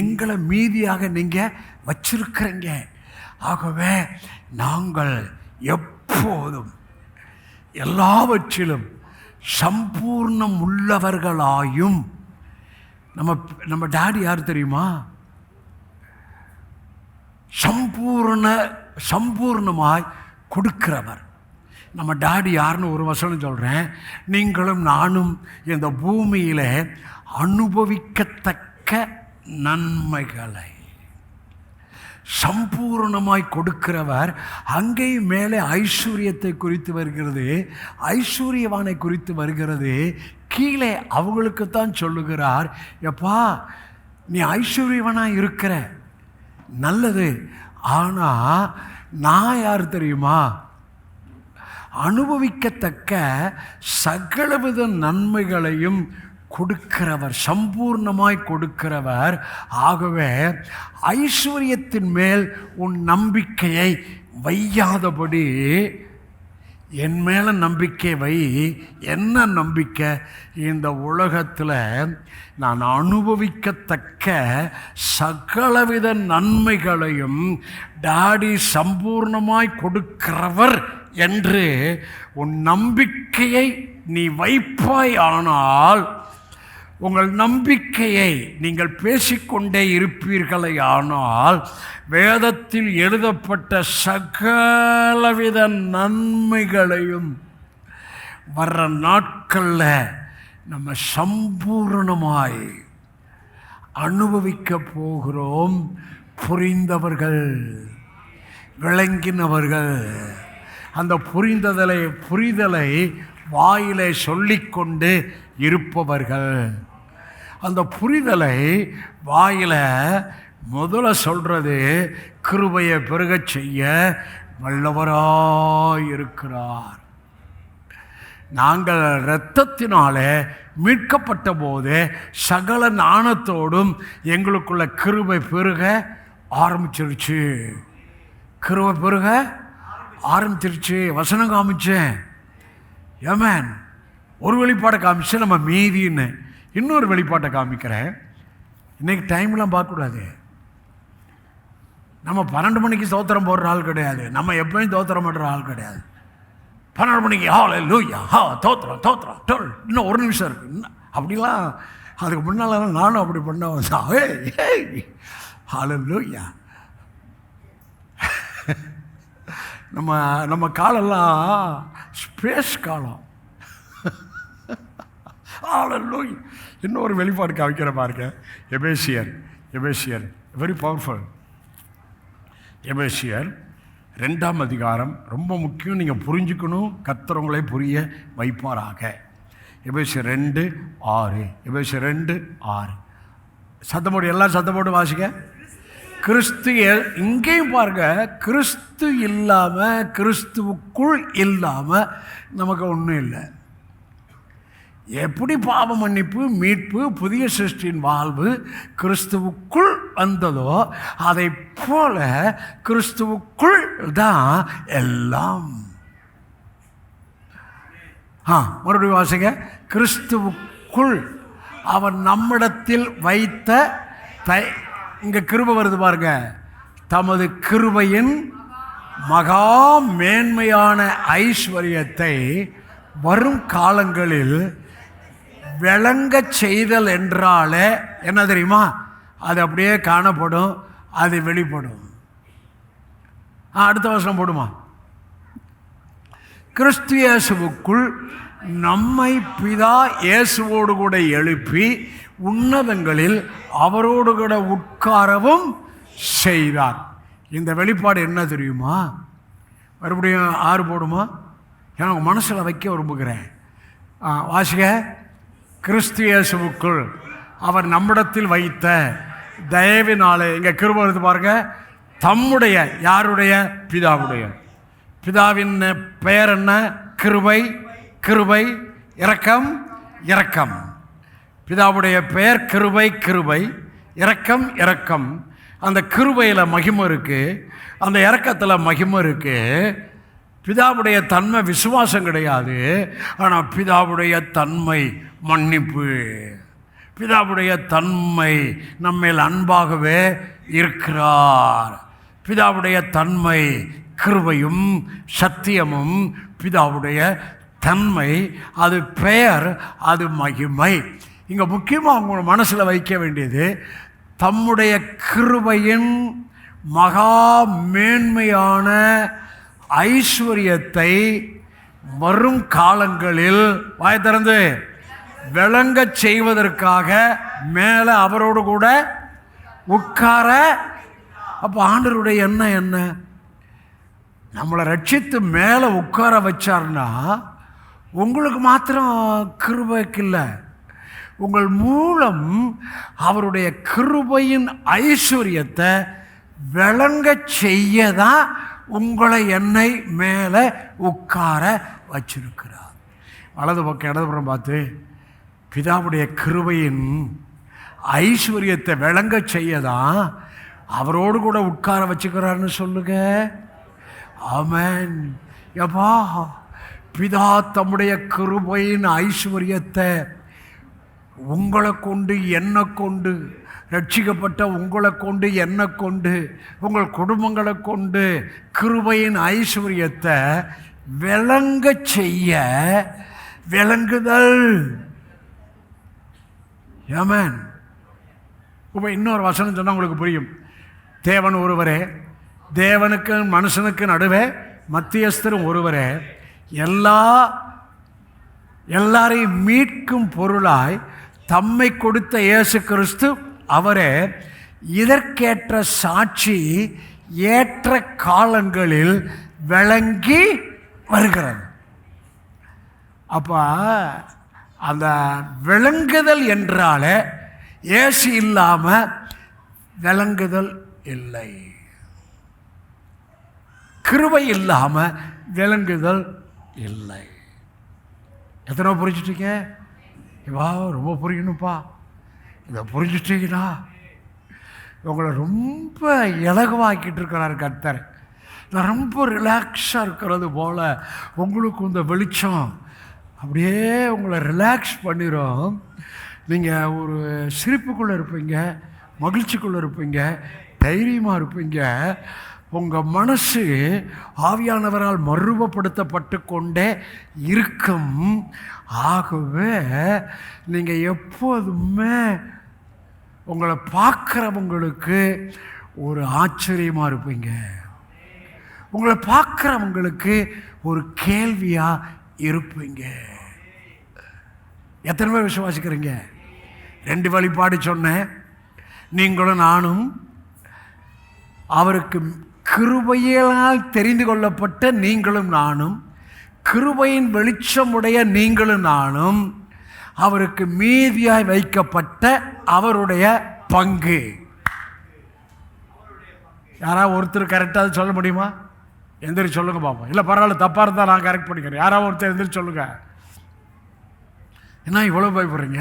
எங்களை மீதியாக நீங்கள் வச்சிருக்கிறீங்க. ஆகவே நாங்கள் எப்போதும் எல்லாவற்றிலும் சம்பூர்ணம் உள்ளவர்களாயும். நம்ம டாடி யார் தெரியுமா? சம்பூர்ணமாய் கொடுக்கிறவர். நம்ம டாடி யாருன்னு ஒரு வசனம் சொல்கிறேன். நீங்களும் நானும் இந்த பூமியில் அனுபவிக்கத்தக்க நன்மைகளை சம்பூர்ணமாய் கொடுக்கிறவர். அங்கேயும் மேலே ஐஸ்வர்யத்தை குறித்து வருகிறது, ஐஸ்வர்யவானை குறித்து வருகிறது. கீழே அவங்களுக்குத்தான் சொல்லுகிறார், எப்பா நீ ஐஸ்வர்யவனாக இருக்கிற நல்லது, ஆனால் நான் யார் தெரியுமா? அனுபவிக்கத்தக்க சகலவித நன்மைகளையும் கொடுக்கிறவர், சம்பூர்ணமாய் கொடுக்கிறவர். ஆகவே ஐஸ்வர்யத்தின் மேல் உன் நம்பிக்கையை வையாதபடி என் மேலே நம்பிக்கை வை. என்ன நம்பிக்கை? இந்த உலகத்தில் நான் அனுபவிக்கத்தக்க சகலவித நன்மைகளையும் டாடி சம்பூர்ணமாய் கொடுக்கிறவர் என்று உன் நம்பிக்கையை நீ வைப்பாய். ஆனால் உங்கள் நம்பிக்கையை நீங்கள் பேசிக்கொண்டே இருப்பீர்களே, ஆனால் வேதத்தில் எழுதப்பட்ட சகலவித நன்மைகளையும் வர்ற நாட்களில் நம்ம சம்பூர்ணமாய் அனுபவிக்க போகிறோம். புரிந்தவர்கள், விளங்கினவர்கள், அந்த புரிதலை வாயிலே சொல்லிக்கொண்டு இருப்பவர்கள். அந்த புரிதலை வாயில முதல்ல சொல்றது கிருபையை பெருகச் செய்ய வல்லவராயிருக்கிறார். நாங்கள் இரத்தத்தினாலே மீட்கப்பட்ட போது சகல ஞானத்தோடும் எங்களுக்குள்ள கிருபை பெருக ஆரம்பிச்சிருச்சு. கிருபை பெருக ஆரம்பிச்சிருச்சு. வசனம் காமிச்சேன். ஏமேன். ஒரு வெளிப்பாட்டை காமிச்சு நம்ம மீதின்னு இன்னொரு வெளிப்பாட்டை காமிக்கிறேன். இன்றைக்கி டைம்லாம் பார்க்கக்கூடாது. நம்ம 12 மணிக்கு ஸ்தோத்திரம் போடுற ஆள் கிடையாது. நம்ம எப்பயும் ஸ்தோத்திரம் பண்ணுற ஆள் கிடையாது. 12 மணிக்கு ஹல்லேலூயா, தோத்திரம் தோத்திரம் டோல், இன்னும் ஒரு நிமிஷம் இருக்குது இன்னும் அப்படிலாம். அதுக்கு முன்னால் நானும் அப்படி பண்ண வந்தேன். ஹல்லேலூயா. நம்ம காலெல்லாம் ஸ்பேஸ் காலம். ஹல்லேலூயா. இன்னொரு வெளிப்பாடு காமிக்கிற பாருங்க. எபேசியர் வெரி பவர்ஃபுல். எபேசியர் 2ஆம் அதிகாரம் ரொம்ப முக்கியம். நீங்கள் புரிஞ்சுக்கணும். கர்த்தர் புரிய வைப்பாராக. எபேசியர் 2:6. எபேசியர் 2:6. சத்தமோடு எல்லாம் சத்தமோடு வாசிக்க. கிறிஸ்து இங்கேயும் பாருங்க. கிறிஸ்து இல்லாமல், கிறிஸ்துவுக்குள் இல்லாமல் நமக்கு ஒன்றும் இல்லை. எப்படி பாவ மன்னிப்பு, மீட்பு, புதிய சிருஷ்டியின் வாழ்வு கிறிஸ்துவுக்குள் வந்ததோ அதை போல கிறிஸ்துவுக்குள் தான் எல்லாம். மறுபடியும் வாசிங்க. கிறிஸ்துவுக்குள் அவர் நம்மிடத்தில் வைத்த இங்க கிருபை வருது பாருங்க. தமது கிருபையின் மகா மேன்மையான ஐஸ்வர்யத்தை வரும் காலங்களில் விளங்க செய்தல் என்றாலே என்ன தெரியுமா? அது அப்படியே காணப்படும், அது வெளிப்படும். அடுத்த வசனம் போடுமா. கிறிஸ்து இயேசுவுக்குள் நம்மை பிதா இயேசுவோடு கூட எழுப்பி உன்னதங்களில் அவரோடு கூட உட்காரவும் செய்தார். இந்த வெளிப்பாடு என்ன தெரியுமா? மறுபடியும் 6 போடுமா? ஏன்னா உங்கள் மனசில் வைக்க விரும்புகிறேன். வாசிக. கிறிஸ்து இயேசுவுக்குள் அவர் நம்மிடத்தில் வைத்த தயவினாலே, இங்கே கிருபை எடுத்து பாருங்க, தம்முடைய, யாருடைய? பிதாவுடைய. பிதாவின் பெயர் என்ன? கிருபை. கிருபை. இரக்கம். இரக்கம். பிதாவுடைய பெயர் கிருபை. கிருபை. இரக்கம். இரக்கம். அந்த கிருபையில் மகிமை இருக்கு, அந்த இரக்கத்தில் மகிமை இருக்கு. பிதாவுடைய தன்மை விசுவாசம் கிடையாது, ஆனால் பிதாவுடைய தன்மை மன்னிப்பு. பிதாவுடைய தன்மை நம்மேல் அன்பாகவே இருக்கிறார். பிதாவுடைய தன்மை கிருபையும் சத்தியமும் பிதாவுடைய தன்மை. அது பெயர், அது மகிமை. இங்கே முக்கியமாக உங்க மனசில் வைக்க வேண்டியது, தம்முடைய கிருபையின் மகா மேன்மையான ஐஸ்வர்யத்தை வரும் காலங்களில் வாய் திறந்து விளங்க செய்வதற்காக மேலே அவரோடு கூட உட்கார. அப்போ ஆண்டவருடைய எண்ணம் என்ன? நம்மளை ரட்சித்து மேலே உட்கார வச்சார்னா உங்களுக்கு மாத்திரம் கிருபைக்கு இல்லை, உங்கள் மூலம் அவருடைய கிருபையின் ஐஸ்வர்யத்தை விளங்க செய்ய தான் உங்களை என்னை மேலே உட்கார வச்சிருக்கிறார். வலது பக்கம் இடதுபுறம் பார்த்து பிதாவுடைய கிருபையின் ஐஸ்வர்யத்தை விளங்க செய்ய தான் அவரோடு கூட உட்கார வச்சுக்கிறாருன்னு சொல்லுங்க. ஆமென். யப்பா, பிதா தம்முடைய கிருபையின் ஐஸ்வர்யத்தை உங்களை கொண்டு, என்னை கொண்டு, ரட்சிக்கப்பட்ட உங்களை கொண்டு, என்னை கொண்டு, உங்கள் குடும்பங்களை கொண்டு கிருபையின் ஐஸ்வர்யத்தை விளங்க செய்ய, விளங்குதல். ஆமென். இப்போ இன்னொரு வசனம் சொன்னால் உங்களுக்கு புரியும். தேவன் ஒருவரே, தேவனுக்கு மனுஷனுக்கு நடுவே மத்தியஸ்தரும் ஒருவரே, எல்லாரையும் மீட்கும் பொருளாய் தம்மை கொடுத்த இயேசு கிறிஸ்து அவரே இதற்கேற்ற சாட்சி ஏற்ற காலங்களில் விளங்கி வருகிறது. அப்போ அந்த விளங்குதல் என்றாலே இயேசு இல்லாமல் விளங்குதல் இல்லை, கிருபை இல்லாமல் விளங்குதல் இல்லை. எத்தனை புரிஞ்சுட்டீங்க? வா, ரொம்ப புரியணும்ப்பா. இதை புரிஞ்சுட்டீங்கன்னா உங்களை ரொம்ப இலகுவாக்கிட்டு இருக்கிறார் கர்த்தர். நான் ரொம்ப ரிலாக்ஸாக இருக்கிறது போல் உங்களுக்கு இந்த வெளிச்சம் அப்படியே உங்களை ரிலாக்ஸ் பண்ணிடும். நீங்கள் ஒரு சிரிப்புக்குள்ளே இருப்பீங்க, மகிழ்ச்சிக்குள்ளே இருப்பீங்க, தைரியமாக இருப்பீங்க. உங்கள் மனசு ஆவியானவரால் மறுரூபப்படுத்தப்பட்டு கொண்டே இருக்கும். ஆகவே நீங்கள் எப்போதுமே உங்களை பார்க்குறவங்களுக்கு ஒரு ஆச்சரியமாக இருப்பீங்க, உங்களை பார்க்குறவங்களுக்கு ஒரு கேள்வியாக இருப்பீங்க. எத்தனை பேர் விசுவாசிக்கிறீங்க? 2 வழிபாடு சொன்னேன். நீங்களும் நானும் அவருக்கு கிருபையால் தெரிந்து கொள்ளப்பட்ட நீங்களும் நானும், கிருபையின் வெளிச்சமுடைய நீங்களும் நானும் அவருக்கு மீதியாய் வைக்கப்பட்ட அவருடைய பங்கு. யாராவது ஒருத்தர் கரெக்டாக சொல்ல முடியுமா? எந்திரிச்சு சொல்லுங்க பாப்போம். இல்லை பரவாயில்ல, தப்பாக இருந்தால் நான் கரெக்ட் பண்ணிக்கிறேன். யாராவது ஒருத்தர் எந்திரிச்சு சொல்லுங்க. என்ன இவ்வளோ பயப்படுறீங்க?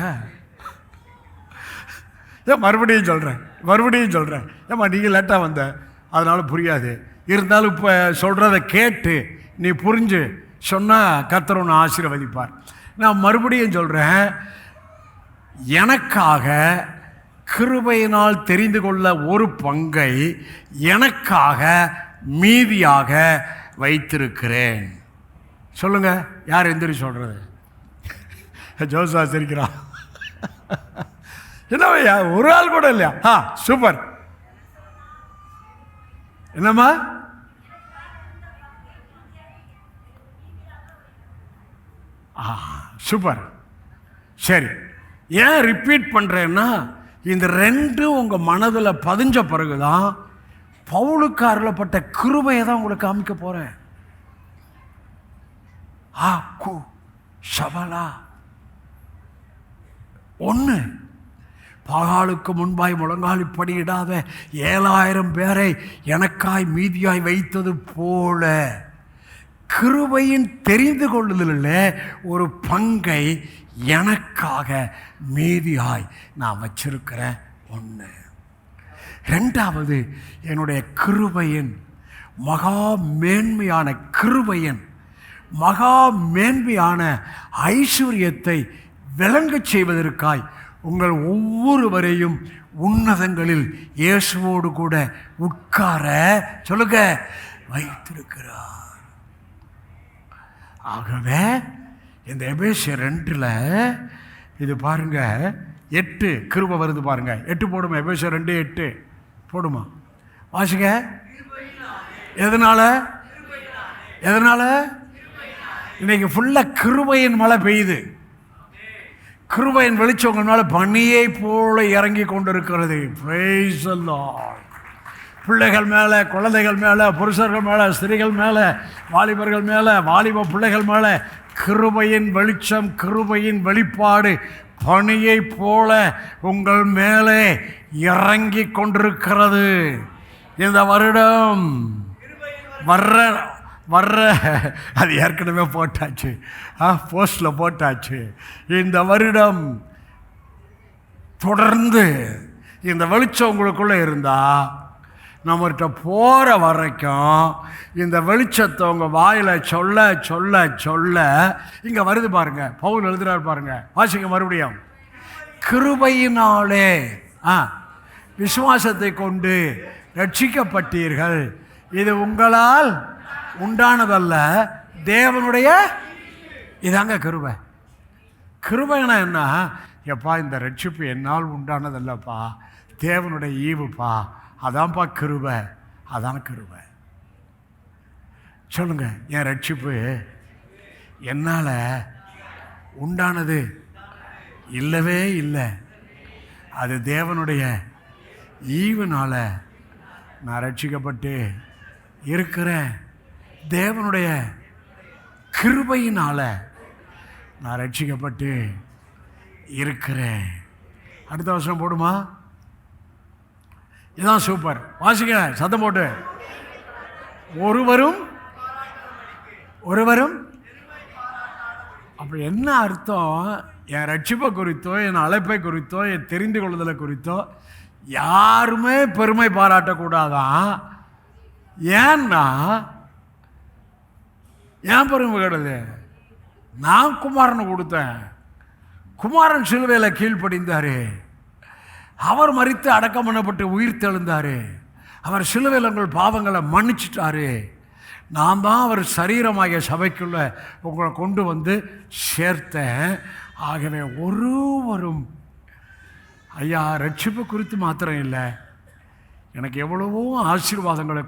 ஏன் மறுபடியும் சொல்கிறேன். ஏம்மா நீங்கள் லேட்டாக வந்த, அதனால் புரியாது. இருந்தாலும் இப்போ சொல்கிறத கேட்டு நீ புரிஞ்சு சொன்னால் கர்த்தர் உன்னை ஆசீர்வதிப்பார். நான் மறுபடியும் சொல்கிறேன், எனக்காக கிருபையினால் தெரிந்து கொள்ள ஒரு பங்கை எனக்காக மீதியாக வைத்திருக்கிறேன். சொல்லுங்க, யார் எந்திரி சொல்கிறது? ஜோசா சிரிக்கிறான். என்னவையா, ஒரு ஆள் கூட இல்லையா? சூப்பர். என்னம்மா? சூப்பர். சரி, ஏன் ரிப்பீட் பண்ணுறேன்னா, இந்த ரெண்டும் உங்கள் மனதில் பதிஞ்ச பிறகுதான் பவுலுக்கு அருளப்பட்ட கிருபையை தான் உங்களுக்கு காமிக்க போகிறேன். சபலா ஒன்று, பாகாலுக்கு முன்பாய் முழங்காலி படியிடாத 7000 பேரை எனக்காய் மீதியாய் வைத்தது போல கிருபையின் தெரிந்து கொள்ளுதலில் ஒரு பங்கை எனக்காக மீதியாய் நான் வச்சிருக்கிறேன். ஒன்று. ரெண்டாவது, என்னுடைய கிருபையின் மகா மேன்மையான கிருபையின் மகா மேன்மையான ஐஸ்வர்யத்தை விளங்கச் செய்வதற்காய் உங்கள் ஒவ்வொருவரையும் உன்னதங்களில் இயேசுவோடு கூட உட்கார சொல்லுங்க வைத்திருக்கிறார். ஆகவே இந்த எபேசியர் 2 இது பாருங்க, 8 கிருபை வருது பாருங்க. 8 போடுமா? எபேசியர் 2:8 போடுமா? வாசிங்க. எதனால? இன்னைக்கு ஃபுல்லாக கிருபையின் மழை பெய்யுது. கிருபையின் வெளிச்சம் உங்கள் மேலே பனியை போல இறங்கி கொண்டிருக்கிறது. Price the Lord. பிள்ளைகள் மேலே, குழந்தைகள் மேலே, புருஷர்கள் மேலே, ஸ்திரீகள் மேலே, வாலிபர்கள் மேலே, வாலிப பிள்ளைகள் மேலே கிருபையின் வெளிச்சம், கிருபையின் வெளிப்பாடு பனியை போல உங்கள் மேலே இறங்கி கொண்டிருக்கிறது. இந்த வருடம் வர்ற அது ஏற்கனவே போட்டாச்சு, போஸ்டில் போட்டாச்சு. இந்த வருடம் தொடர்ந்து இந்த வெளிச்சம் உங்களுக்குள்ளே இருந்தால் நம்மகிட்ட போகிற வரைக்கும் இந்த வெளிச்சத்தை உங்கள் வாயில் சொல்ல சொல்ல சொல்ல இங்கே வருது பாருங்க. பவுல் எழுதுறாரு பாருங்க, வாசிங்க மறுபடியும். கிருபையினாலே விசுவாசத்தை கொண்டு ரட்சிக்கப்பட்டீர்கள், இது உங்களால் உண்டானதல்ல, தேவனுடைய. இதாங்க கிருபை. கிருபைனா என்ன? எப்பா இந்த ரட்சிப்பு என்னால் உண்டானதல்லப்பா, தேவனுடைய ஈவுப்பா, அதான்ப்பா கிருபை. அதான் கிருபை. சொல்லுங்க, என் ரட்சிப்பு என்னால் உண்டானது இல்லவே இல்லை, அது தேவனுடைய ஈவுனால நான் ரட்சிக்கப்பட்டு இருக்கிறேன். தேவனுடைய கிருபையினால நான் ரட்சிக்கப்பட்டு இருக்கிறேன். அடுத்த வருஷம் போடுமா? இதுதான் சூப்பர். வாசிங்க சத்தம் போட்டு. ஒருவரும் அப்படி என்ன அர்த்தம்? என் ரட்சிப்பை குறித்தோ, என் அழைப்பை குறித்தோ, என் தெரிந்து கொள்ளுதலை குறித்தோ யாருமே பெருமை பாராட்டக்கூடாதான். ஏன்னா ஏன் பெருமை கிடையாது? நான் குமாரனை கொடுத்தேன், குமாரன் சிலுவையில் கீழ்ப்படிந்தாரு, அவர் மரித்து அடக்கம் பண்ணப்பட்டு உயிர் தெழுந்தார், அவர் சிலுவையில் உங்கள் பாவங்களை மன்னிச்சிட்டாரு. நான் தான் அவர் சரீரமாகிய சபைக்குள்ள உங்களை கொண்டு வந்து சேர்த்தேன். ஆகவே ஒருவரும் ஐயா ரட்சிப்பு குறித்து மாத்திரம் இல்லை, எனக்கு எவ்வளவோ ஆசீர்வாதங்களை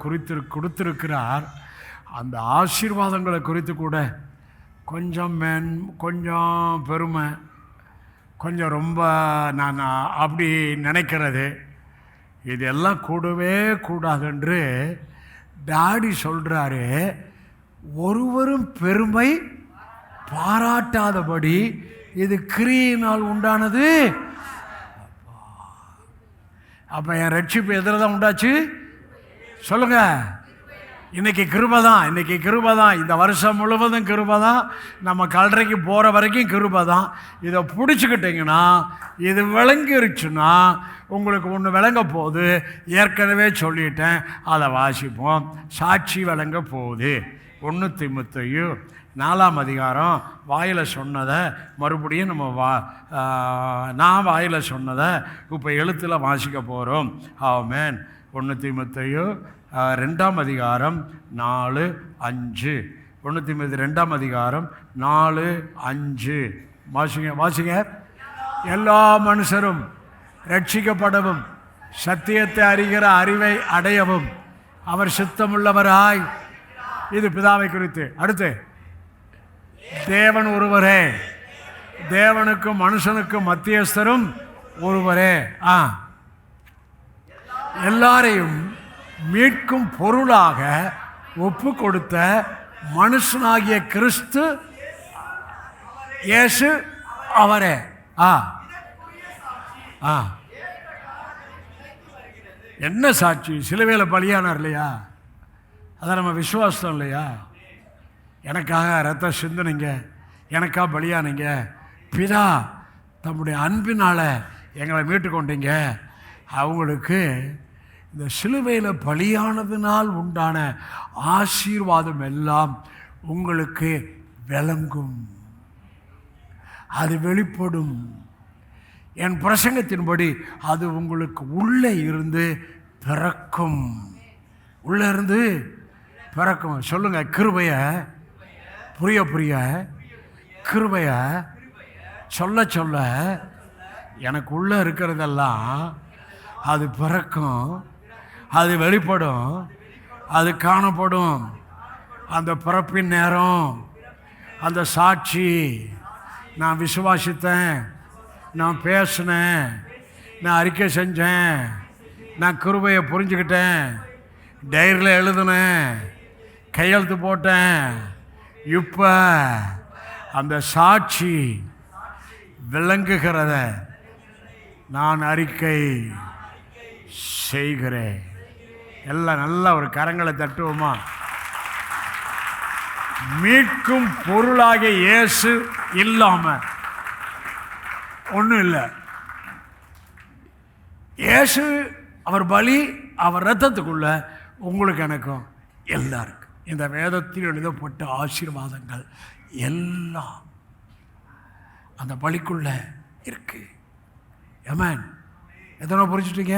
கொடுத்திருக்கிறார். அந்த ஆசீர்வாதங்களை குறித்து கூட கொஞ்சம் பெருமை, கொஞ்சம் ரொம்ப நான் அப்படி நினைக்கிறது, இதெல்லாம் கூடவே கூடாதென்று டாடி சொல்கிறாரு. ஒருவரும் பெருமை பாராட்டாதபடி இது கிரியினால் உண்டானது. அப்போ என் ரட்சிப்பு எதில் தான் உண்டாச்சு? சொல்லுங்க. இன்னைக்கு கிருபை தான். இந்த வருஷம் முழுவதும் கிருபை தான். நம்ம கல்லறைக்கு போகிற வரைக்கும் கிருபை தான். இதை பிடிச்சிக்கிட்டிங்கன்னா, இது விளங்கிருச்சுன்னா உங்களுக்கு ஒன்று விளங்க போகுது. ஏற்கனவே சொல்லிட்டேன், அதை வாசிப்போம். சாட்சி விளங்க போகுது. 1 தீமோத்தேயு 4ஆம் அதிகாரம் வாயில் சொன்னதை மறுபடியும் நம்ம நான் வாயில் சொன்னதை இப்போ எழுத்தில் வாசிக்க போகிறோம். ஆமென். 1 தீமோத்தேயு 2ஆம் அதிகாரம் 4-5. 1 தீமோத்தேயு 2ஆம் அதிகாரம் 4-5 வாசிங்க. எல்லா மனுஷரும் ரட்சிக்கப்படவும் சத்தியத்தை அறிகிற அறிவை அடையவும் அவர் சித்தமுள்ளவராய். இது பிதாவை குறித்து. அடுத்து, தேவன் ஒருவரே தேவனுக்கும் மனுஷனுக்கும் மத்தியஸ்தரும் ஒருவரே. எல்லாரையும் மீட்கும் பொருளாக ஒப்பு கொடுத்த மனுஷனாகிய கிறிஸ்து இயேசு அவரே. என்ன சாட்சி? சிலுவையில பலியானார் இல்லையா? அதான் நம்ம விசுவாசம் இல்லையா? எனக்காக ரத்த சிந்தனைங்க, எனக்காக பலியானீங்க, பிதா தம்முடைய அன்பினால் எங்களை மீட்டு கொண்டீங்க. அவங்களுக்கு இந்த சிலுவையில் பலியானதினால் உண்டான ஆசீர்வாதம் எல்லாம் உங்களுக்கு விளங்கும், அது வெளிப்படும். என் பிரசங்கத்தின்படி அது உங்களுக்கு உள்ளே இருந்து பிறக்கும். உள்ளே இருந்து பிறக்கும். சொல்லுங்க, கிருபைய புரிய புரிய, கிருபைய சொல்ல சொல்ல எனக்கு உள்ளே இருக்கிறதெல்லாம் அது பிறக்கும், அது வெளிப்படும், அது காணப்படும். அந்த பிறப்பின் நேரம், அந்த சாட்சி, நான் விசுவாசித்தேன், நான் பேசினேன், நான் அறிக்கை செஞ்சேன், நான் கிருபையை புரிஞ்சுக்கிட்டேன், டைரியில் எழுதுனேன், கையெழுத்து போட்டேன், இப்போ அந்த சாட்சி விளங்குகிறத நான் அறிக்கை செய்கிறேன். எல்லாம் நல்ல ஒரு கரங்களை தட்டுவோமா? மீட்கும் பொருளாகிய இயேசு இல்லாம ஒன்றும் இல்லை. இயேசு அவர் பலி, அவர் ரத்தத்துக்குள்ள உங்களுக்கு எனக்கும் எல்லாம் இருக்கு. இந்த வேதத்தில் எழுதப்பட்ட ஆசீர்வாதங்கள் எல்லாம் அந்த பலிக்குள்ள இருக்கு. ஆமென். எத்தனை புரிஞ்சுட்டீங்க?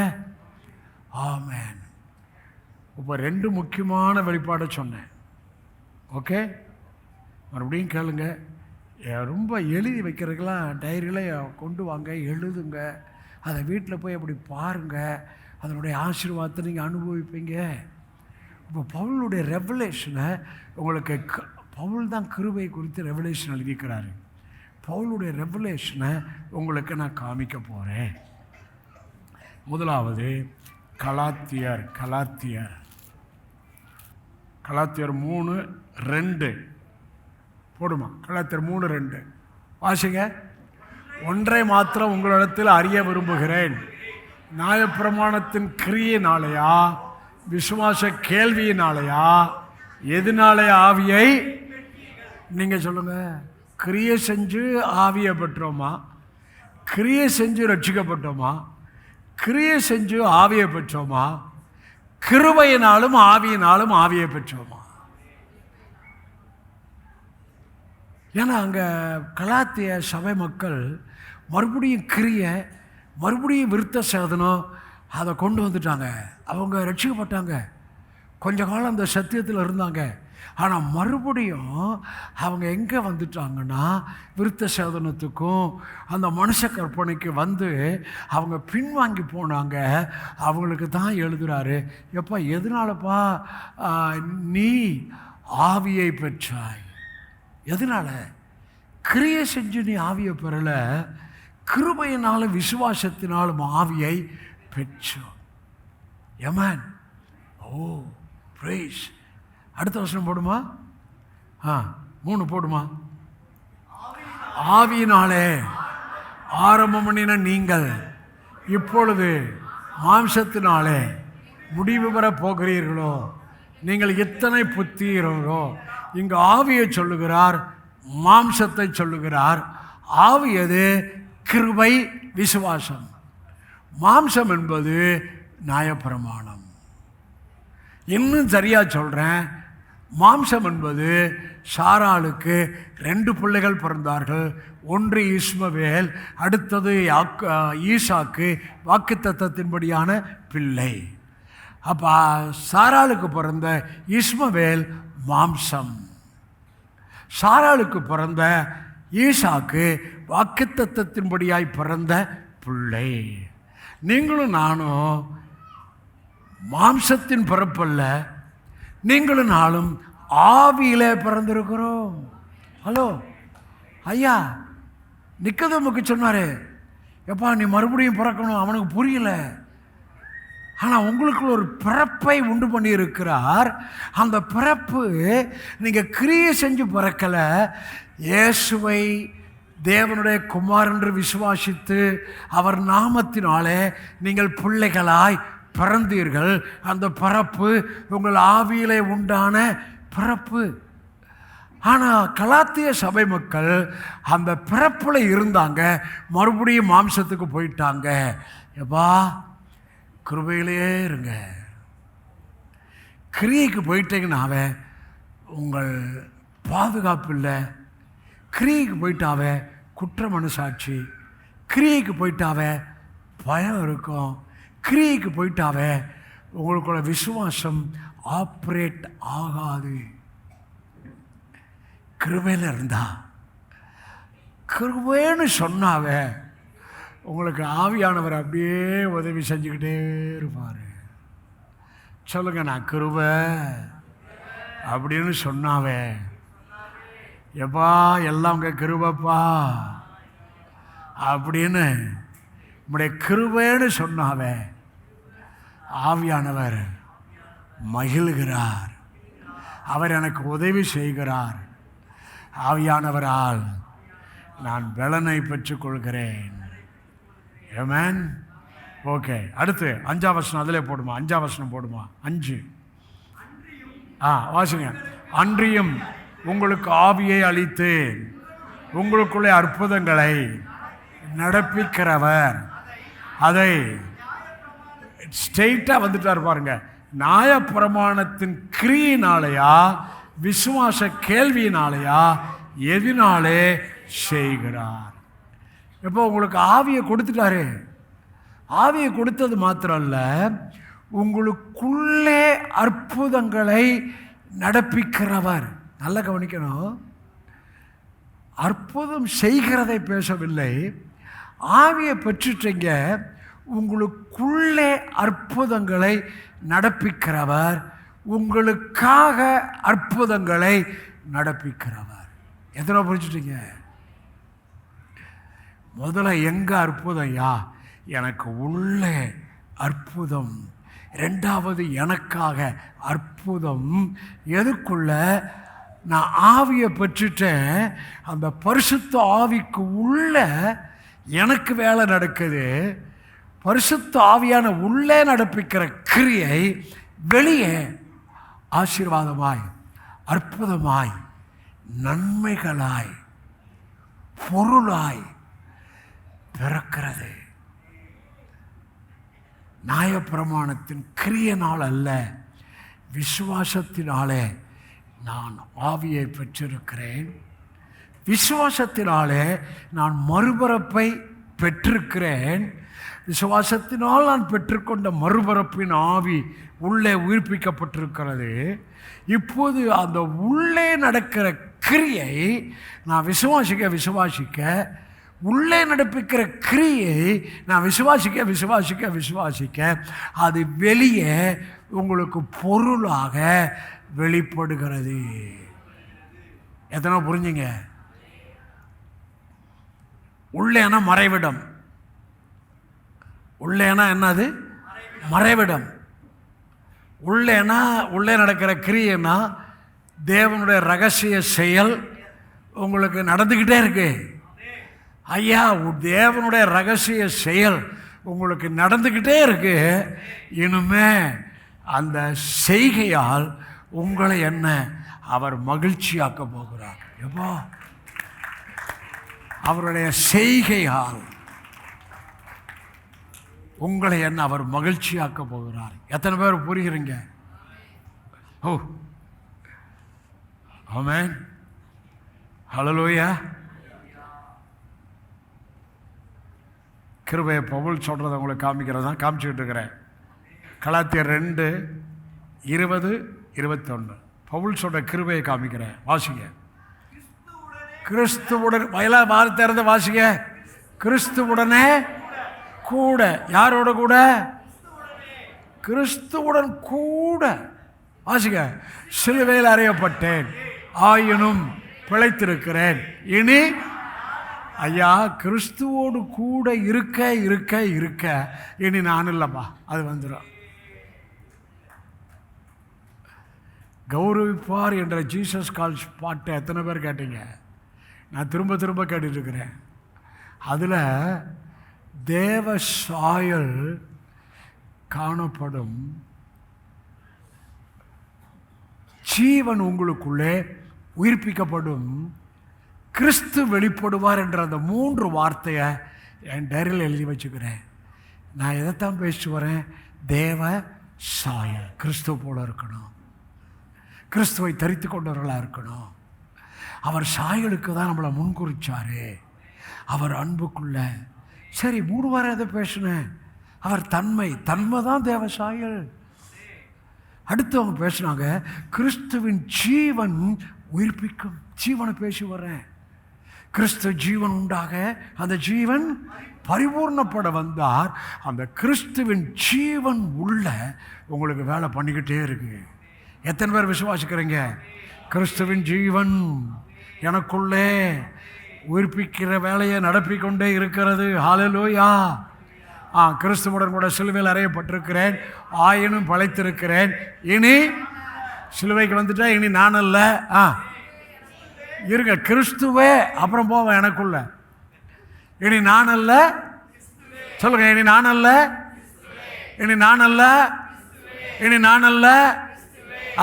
ஆமென். இப்போ 2 முக்கியமான வெளிப்பாடை சொன்னேன். ஓகே, மறுபடியும் கேளுங்க. ரொம்ப எழுதி வைக்கிறதுக்கெல்லாம் டைரியில் கொண்டு வாங்க, எழுதுங்க. அதை வீட்டில் போய் அப்படி பாருங்கள், அதனுடைய ஆசீர்வாதத்தை நீங்கள் அனுபவிப்பீங்க. இப்போ பவுலுடைய ரெவலேஷனை உங்களுக்கு, பவுல் தான் கிருபை குறித்து ரெவலேஷன் எழுதிக்கிறாரு. பவுலுடைய ரெவலேஷனை உங்களுக்கு நான் காமிக்க போகிறேன். முதலாவது கலாத்தியர் 3:2 போடுமா? கலாத்தியர் 3:2 வாசிங்க. ஒன்றை மாத்திரம் உங்களிடத்தில் அறிய விரும்புகிறேன், நியாயப்பிரமாணத்தின் கிரியையினாலேயா விசுவாச கேள்வியினாலேயா எதுனாலேயா ஆவியை? நீங்கள் சொல்லுங்கள். கிரியை செஞ்சு ஆவியை பெற்றோமா? கிரியை செஞ்சு ரட்சிக்கப்பட்டோமா? கிரியை செஞ்சு ஆவியை பெற்றோமா? கிருபையினாலும் ஆவியினாலும் ஆவியை பெற்றோமா? ஏன்னா அங்கே கலாத்திய சபை மக்கள் மறுபடியும் கிரியை, மறுபடியும் விருத்த சேதனம் அதை கொண்டு வந்துட்டாங்க. அவங்க ரட்சிக்கப்பட்டாங்க, கொஞ்ச காலம் அந்த சத்தியத்தில் இருந்தாங்க. ஆனால் மறுபடியும் அவங்க எங்கே வந்துட்டாங்கன்னா விருத்த சேதனத்துக்கும் அந்த மனுஷ கற்பனைக்கு வந்து அவங்க பின்வாங்கி போனாங்க. அவங்களுக்கு தான் எழுதுகிறாரு, எப்பா எதனாலப்பா நீ ஆவியை பெற்றாய்? எதனால்? கிரியை செஞ்சு நீ ஆவியை பெறலை, கிருபையினாலும் விசுவாசத்தினாலும் ஆவியை பெற்றோம். ஆமென். ஓ பிரைஸ். அடுத்த வசனம் போடுமா? 3 போடுமா? ஆவியினாலே ஆரம்பம் பண்ணின நீங்கள் இப்பொழுது மாம்சத்தினாலே முடிவு பெற போகிறீர்களோ? நீங்கள் எத்தனை புத்தீர்களோ? இங்கு ஆவியை சொல்லுகிறார், மாம்சத்தை சொல்லுகிறார். ஆவி எது? கிருபை, விசுவாசம். மாம்சம் என்பது நியாயப்பிரமாணம். இன்னும் சரியாக சொல்கிறேன், மாம்சம் என்பது சாராளுக்கு 2 பிள்ளைகள் பிறந்தார்கள். ஒன்று இஸ்மவேல், அடுத்தது ஈசாக்கு, வாக்குத்தத்தத்தின்படியான பிள்ளை. அப்போ சாராளுக்கு பிறந்த இஸ்மவேல் மாம்சம், சாராளுக்கு பிறந்த ஈசாக்கு வாக்குத்தத்தத்தின்படியாய் பிறந்த பிள்ளை. நீங்களும் நானும் மாம்சத்தின் பிறப்பல்ல, நீங்களும் நாளும் ஆவியிலே பிறந்திருக்கிறோம். ஹலோ ஐயா, நிக்கதேமுக்கு சொன்னார், எப்பா நீ மறுபடியும் பிறக்கணும். அவனுக்கு புரியல. ஆனால் உங்களுக்கு ஒரு பிறப்பை உண்டு பண்ணியிருக்கிறார். அந்த பிறப்பு நீங்கள் கிரியை செஞ்சு பிறக்கலை. இயேசுவை தேவனுடைய குமாரன் என்று விசுவாசித்து அவர் நாமத்தினாலே நீங்கள் பிள்ளைகளாய் பிறந்தீர்கள். அந்த பிறப்பு உங்கள் ஆவியிலே உண்டான பிறப்பு. ஆனால் கலாத்திய சபை மக்கள் அந்த பிறப்பில் இருந்தாங்க, மறுபடியும் மாம்சத்துக்கு போயிட்டாங்க. எப்பா கிருபையிலே இருங்க. கிரியைக்கு போயிட்டீங்கன்னாவே உங்கள் பாதுகாப்பு இல்லை. கிரியைக்கு போயிட்டாவே குற்ற மனசாட்சி, கிரியைக்கு போயிட்டாவே பயம் இருக்கும், கிரியைக்கு போயிட்டாவே உங்களுக்குள்ள விசுவாசம் ஆப்ரேட் ஆகாது. கிருபையில் இருந்தா, கிருபைன்னு சொன்னாவே உங்களுக்கு ஆவியானவர் அப்படியே உதவி செஞ்சுக்கிட்டே இருப்பார். சொல்லுங்க, நான் கிருபை அப்படின்னு சொன்னாவே, எப்பா எல்லாம் உங்கள் கிருபப்பா அப்படின்னு உங்களுடைய கிருபைன்னு சொன்னாவே ஆவியானவர் மகிழ்கிறார். அவர் எனக்கு உதவி செய்கிறார். ஆவியானவரால் நான் பலனை பெற்றுக்கொள்கிறேன். ஆமென். ஓகே, அடுத்து 5ஆம் வசனம் அதிலே போடுமா? 5ஆம் வசனம் போடுமா? 5 வாசிங்க. அன்றியும் உங்களுக்கு ஆவியை அளித்து உங்களுக்குள்ளே அற்புதங்களை நடப்பிக்கிறவர். அதை ஸ்ட்ரெயிட்டாக வந்துட்டார் பாருங்க. நியாயப்பிரமாணத்தின் கிரியினாலேயா விசுவாச கேள்வியினாலேயா எதினாலே செய்கிறார்? இப்போ உங்களுக்கு ஆவியை கொடுத்துட்டாரு. ஆவியை கொடுத்தது மாத்திரம் இல்லை, உங்களுக்குள்ளே அற்புதங்களை நடப்பிக்கிறவர். நல்லா கவனிக்கணும், அற்புதம் செய்கிறதை பேசவில்லை. ஆவியை பெற்றுட்டீங்க, உங்களுக்குள்ளே அற்புதங்களை நடப்பிக்கிறவர், உங்களுக்காக அற்புதங்களை நடப்பிக்கிறவர். எத்தனை புரிஞ்சுட்டீங்க? முதல்ல எங்க அற்புதம்? எனக்கு உள்ளே அற்புதம். ரெண்டாவது எனக்காக அற்புதம். எதுக்குள்ள? நான் ஆவியை பெற்றுட்டேன். அந்த பரிசுத்த ஆவிக்கு உள்ள எனக்கு வேலை நடக்குது. பரிசுத்த ஆவியான உள்ளே நடப்பிக்கிற கிரியை வெளியே ஆசீர்வாதமாய், அற்புதமாய், நன்மைகளாய், பொருளாய் பிறக்கிறது. நியாயப்பிரமாணத்தின் கிரியனால் அல்ல, விசுவாசத்தினாலே நான் ஆவியை பெற்றிருக்கிறேன். விசுவாசத்தினாலே நான் மறுபிறப்பை பெற்றிருக்கிறேன். விசுவாசத்தினால் நான் பெற்றுக்கொண்ட மறுபிறப்பின் ஆவி உள்ளே உயிர்ப்பிக்கப்பட்டிருக்கிறது. இப்போது அந்த உள்ளே நடக்கிற கிரியை நான் விசுவாசிக்க உள்ளே நடப்பிக்கிற கிரியை நான் விசுவாசிக்க அது வெளியே உங்களுக்கு பொருளாக வெளிப்படுகிறது. எத்தனை புரிஞ்சுங்க? உள்ளேனா மறைவிடம். உள்ளேனா என்னது? மறைவிடம். உள்ளேனா உள்ளே நடக்கிற கிரியைனா தேவனுடைய ரகசிய செயல் உங்களுக்கு நடந்துக்கிட்டே இருக்கு. ஐயா, தேவனுடைய ரகசிய செயல் உங்களுக்கு நடந்துக்கிட்டே இருக்கு. இனிமே அந்த செய்கையால் உங்களை என்ன அவர் மகிழ்ச்சியாக்க போகிறார். எப்போ அவருடைய செய்கையால் உங்களை என்ன அவர் மகிழ்ச்சியாக்க போகிறார். எத்தனை பேர் புரிகிறீங்க? ஓ ஆமென், ஹல்லேலூயா. கிருபையை பவுல் சொல்கிறத உங்களுக்கு காமிக்கிறது தான் காமிச்சுக்கிட்டு இருக்கிறேன். கலாத்தியர் 2:20-21 பவுல் சொல்கிற கிருபையை காமிக்கிறேன். வாசிங்க. கிறிஸ்துவுடன் வயலா வார்த்தை இருந்து வாசிங்க. கிறிஸ்துவுடனே கூட. யாரோட கூட? கிறிஸ்துவுடன் கூட. வாசிங்க. சிலுவையில் அறையப்பட்டேன், ஆயினும் பிழைத்திருக்கிறேன். இனி ஐயா, கிறிஸ்துவோடு கூட இருக்க இருக்க இருக்க இனி நான் இல்லைப்பா, அது வந்துடும். கௌரவிப்பார் என்ற ஜீசஸ் கால்ஸ் பாட்டை எத்தனை பேர் கேட்டீங்க? நான் திரும்ப திரும்ப கேட்டுட்ருக்கிறேன். அதில் தேவ சாயல் காணப்படும், ஜீவன் உங்களுக்குள்ளே உயிர்ப்பிக்கப்படும், கிறிஸ்து வெளிப்படுவார் என்ற அந்த 3 வார்த்தையை என் டைரியில் எழுதி வச்சுக்கிறேன். நான் எதைத்தான் பேசிட்டு வரேன்? தேவ சாயல். கிறிஸ்துவ போல இருக்கணும், கிறிஸ்துவை தரித்து கொண்டவர்களாக இருக்கணும். அவர் சாயலுக்கு தான் நம்மளை முன்குறிச்சாரு. அவர் அன்புக்குள்ள சரி 3 வாரம் எதை பேசினேன்? அவர் தன்மை தான் தேவ சாயல். அடுத்து அவங்க பேசினாங்க கிறிஸ்துவின் ஜீவன் உயிர்ப்பிக்கும். ஜீவனை பேசி வர்றேன். கிறிஸ்து ஜீவன் உண்டாக அந்த ஜீவன் பரிபூர்ணப்பட வந்தார். அந்த கிறிஸ்துவின் ஜீவன் உள்ள உங்களுக்கு வேலை பண்ணிக்கிட்டே இருக்கு. எத்தனை பேர் விசுவாசிக்கிறீங்க? கிறிஸ்துவின் ஜீவன் எனக்குள்ளே உயிர்ப்பிக்கிற வேலையை நடப்பிக்கொண்டே இருக்கிறது. ஹல்லேலூயா. கிறிஸ்துவுடன் கூட சிலுவையில் அறையப்பட்டிருக்கிறேன், ஆயினும் பழைத்திருக்கிறேன். இனி சிலுவைக்கு வந்துட்டா இனி நான் அல்ல, இருங்க கிறிஸ்துவே அப்புறம் போவேன் எனக்குள்ள. இனி நான் அல்ல, சொல்லுங்க, இனி நான் அல்ல, இனி நான் அல்ல, இனி நான் அல்ல.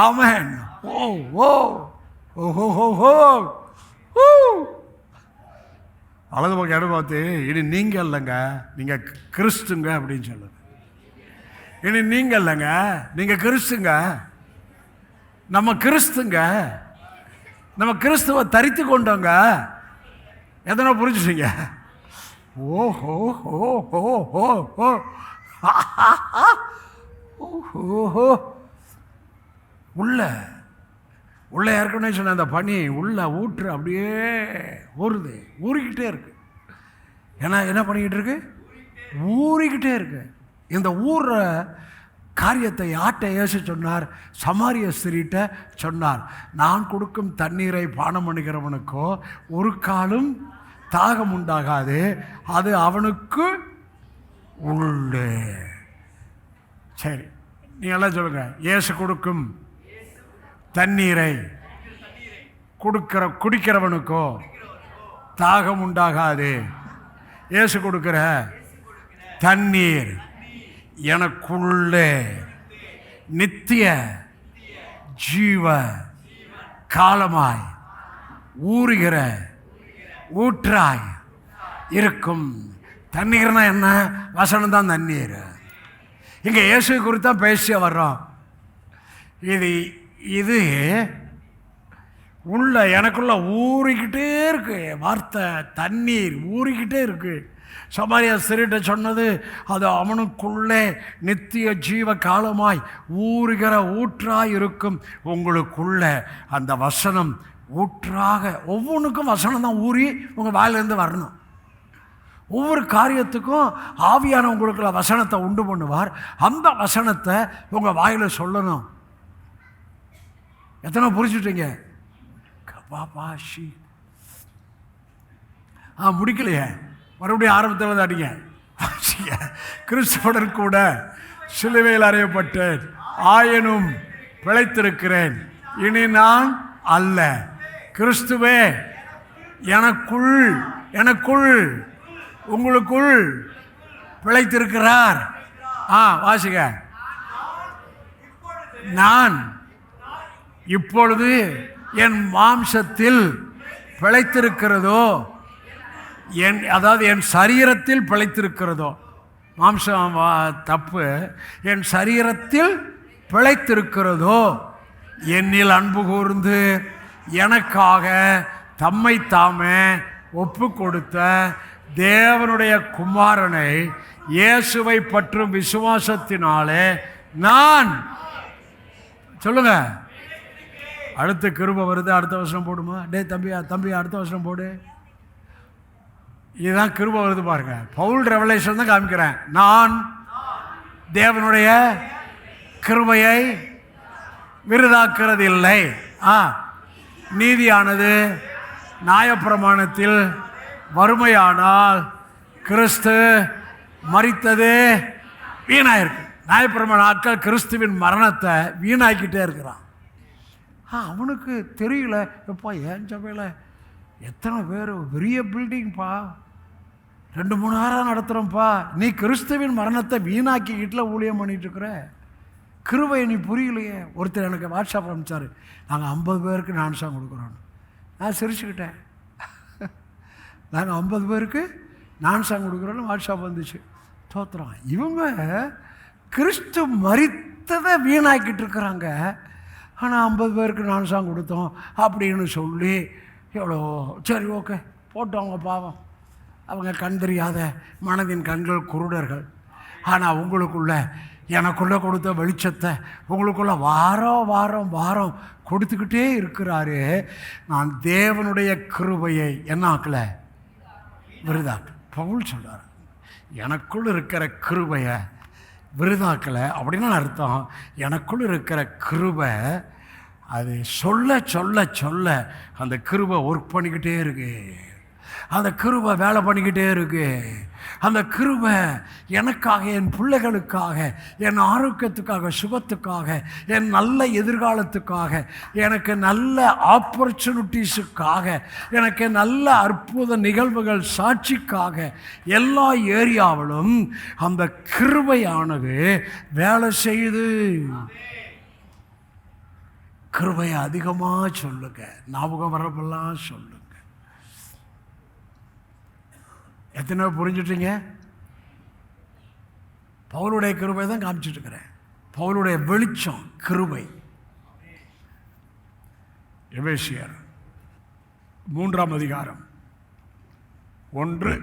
ஆமென். ஓ ஓ ஓஹோ ஹோ. வலது பக்கம் இடம் பார்த்து இனி நீங்கள் இல்லைங்க, நீங்கள் கிறிஸ்துங்க அப்படின்னு சொல்லுங்க. இனி நீங்கள் இல்லைங்க, நீங்கள் கிறிஸ்துங்க. நம்ம கிறிஸ்துங்க, நம்ம கிறிஸ்துவை தரித்து கொண்டோங்க. எதனா புரிஞ்சுட்டீங்க? ஓஹோ ஹோ ஹோ ஹோ ஹோ ஓஹோ. உள்ள ஏற்கனவே சொன்ன அந்த பனி உள்ள ஊற்று அப்படியே ஊறுது, ஊறிக்கிட்டே இருக்கு. ஏன்னா என்ன பண்ணிக்கிட்டு இருக்கு? ஊறிக்கிட்டே இருக்கு. இந்த ஊற காரியத்தை யார்கிட்ட இயேசு சொன்னார்? சமாரிய ஸ்திரீட்ட சொன்னார். நான் கொடுக்கும் தண்ணீரை பானம் பண்ணுகிறவனுக்கோ ஒரு காலும் தாகம் உண்டாகாது, அது அவனுக்கு உள்ளே. சரி, நீ எல்லாம் சொல்லுங்க. இயேசு கொடுக்கும் தண்ணீரை குடிக்கிறவனுக்கோ தாகம் உண்டாகாது. இயேசு கொடுக்கிற தண்ணீர் எனக்குள்ளே நித்திய ஜீவ காலமாய் ஊறுகிற ஊற்றாய் இருக்கும். தண்ணீர்னா என்ன? வசனம் தான் தண்ணீர். இங்கே இயேசு குறித்து தான் பேசிய வர்றோம். இது உள்ள எனக்குள்ள ஊறிக்கிட்டே இருக்கு. வார்த்தை தண்ணீர் ஊறிக்கிட்டே இருக்கு. சமாரியா ஸ்திரீட்ட சொன்னது அது அவனுக்குள்ளே நித்திய ஜீவ காலமாய் ஊறுகிற ஊற்றாய் இருக்கும். உங்களுக்குள்ள அந்த வசனம் ஊற்றாக, ஒவ்வொன்றுக்கும் வசனம் தான் ஊறி உங்கள் வாயிலிருந்து வரணும். ஒவ்வொரு காரியத்துக்கும் ஆவியான உங்களுக்குள்ள வசனத்தை உண்டு பண்ணுவார். அந்த வசனத்தை உங்கள் வாயில் சொல்லணும். எத்தனை புரிச்சுட்டீங்க? முடிக்கலையே, மறுபடியும் ஆரம்பத்தில் வந்து அடிங்க. கிறிஸ்துவுடன் கூட சிலுவையில் அறையப்பட்டேன், ஆயினும் பிழைத்திருக்கிறேன். இனி நான் அல்ல, கிறிஸ்துவே எனக்குள் உங்களுக்குள் பிழைத்திருக்கிறார். வாசிங்க. நான் இப்பொழுது என் மாம்சத்தில் பிழைத்திருக்கிறதோ, அதாவது என் சரீரத்தில் பிழைத்திருக்கிறதோ, மாம்சம் தப்பு, என் சரீரத்தில் பிழைத்திருக்கிறதோ, என்னில் அன்பு கூர்ந்து எனக்காக தம்மை தாமே ஒப்பு கொடுத்த தேவனுடைய குமாரனை இயேசுவை பற்றும் விசுவாசத்தினாலே நான், சொல்லுங்க, அடுத்த கிருபை வருது. அடுத்த வசனம் போடுமா? தம்பி அடுத்த வசனம் போடு. இதுதான் கிருபை வருது பாருங்க. பவுல் ரெவலேஷன் தான் காமிக்கிறேன். நான் தேவனுடைய கிருபையை விருதாக்குறது இல்லை. நீதியானது நியாயப்பிரமாணத்தில் வறுமையானால் கிறிஸ்து மரித்தது வீணாயிருக்கு. ஞாயிற்றுக்கிழமை நாட்கள் கிறிஸ்துவின் மரணத்தை வீணாக்கிட்டே இருக்கிறான். அவனுக்கு தெரியல, எப்பா ஏன் சபையில் எத்தனை பேர், பெரிய பில்டிங்ப்பா, 2-3 வாரம் நடத்துகிறோம்ப்பா, நீ கிறிஸ்துவின் மரணத்தை வீணாக்கிக்கிட்டுல ஊழியம் பண்ணிகிட்ருக்குற, கிருபை நீ புரியலையே. ஒருத்தர் எனக்கு வாட்ஸ்அப் அனுப்பிச்சார், நாங்கள் 50 பேருக்கு ஞானஸ்நானம் கொடுக்குறோன்னு. நான் சிரிச்சுக்கிட்டேன். நாங்கள் 50 பேருக்கு ஞானஸ்நானம் கொடுக்குறோன்னு வாட்ஸ்அப் வந்துச்சு. தோத்துறோம். இவங்க கிறிஸ்து மரித்ததை வீணாக்கிட்டு இருக்கிறாங்க. ஆனால் 50 பேருக்கு ஞானஸ்நானம் கொடுத்தோம் அப்படின்னு சொல்லி எவ்வளோ, சரி ஓகே போட்டோம். அவங்க பாவம், அவங்க கண் தெரியாத மனதின் கண்கள் குருடர்கள். ஆனால் உங்களுக்குள்ள, எனக்குள்ளே கொடுத்த வெளிச்சத்தை உங்களுக்குள்ள வாரம் வாரம் வாரம் கொடுத்துக்கிட்டே இருக்கிறாரு. நான் தேவனுடைய கிருபையை என்ன ஆக்கலை, விருதாக்கு. பவுல் சொல்கிறார், எனக்குள் இருக்கிற கிருபையை விருதாக்கலை. அப்படின்னு அர்த்தம், எனக்குள் இருக்கிற கிருபை அது சொல்ல சொல்ல சொல்ல அந்த கிருபை ஒர்க் பண்ணிக்கிட்டே இருக்கு, அந்த கிருபை வேலை பண்ணிக்கிட்டே இருக்கு. அந்த கிருபை எனக்காக, என் பிள்ளைகளுக்காக, என் ஆரோக்கியத்துக்காக, சுகத்துக்காக, என் நல்ல எதிர்காலத்துக்காக, எனக்கு நல்ல ஆப்பர்ச்சுனிட்டிஸுக்காக, எனக்கு நல்ல அற்புத நிகழ்வுகள் சாட்சிக்காக, எல்லா ஏரியாவிலும் அந்த கிருபையானது வேலை செய்யுது. கிருபையை அதிகமாக சொல்லுங்க, ஞாபகம் வரப்பெல்லாம் சொல்லுங்க. எத்தனை புரிஞ்சுட்டீங்க? பவுலுடைய கிருபை தான் காமிச்சிட்டு இருக்கிறேன். பவுலுடைய வெளிச்சம் கிருபை. எபேசியர் 3ஆம் அதிகாரம் 1-2.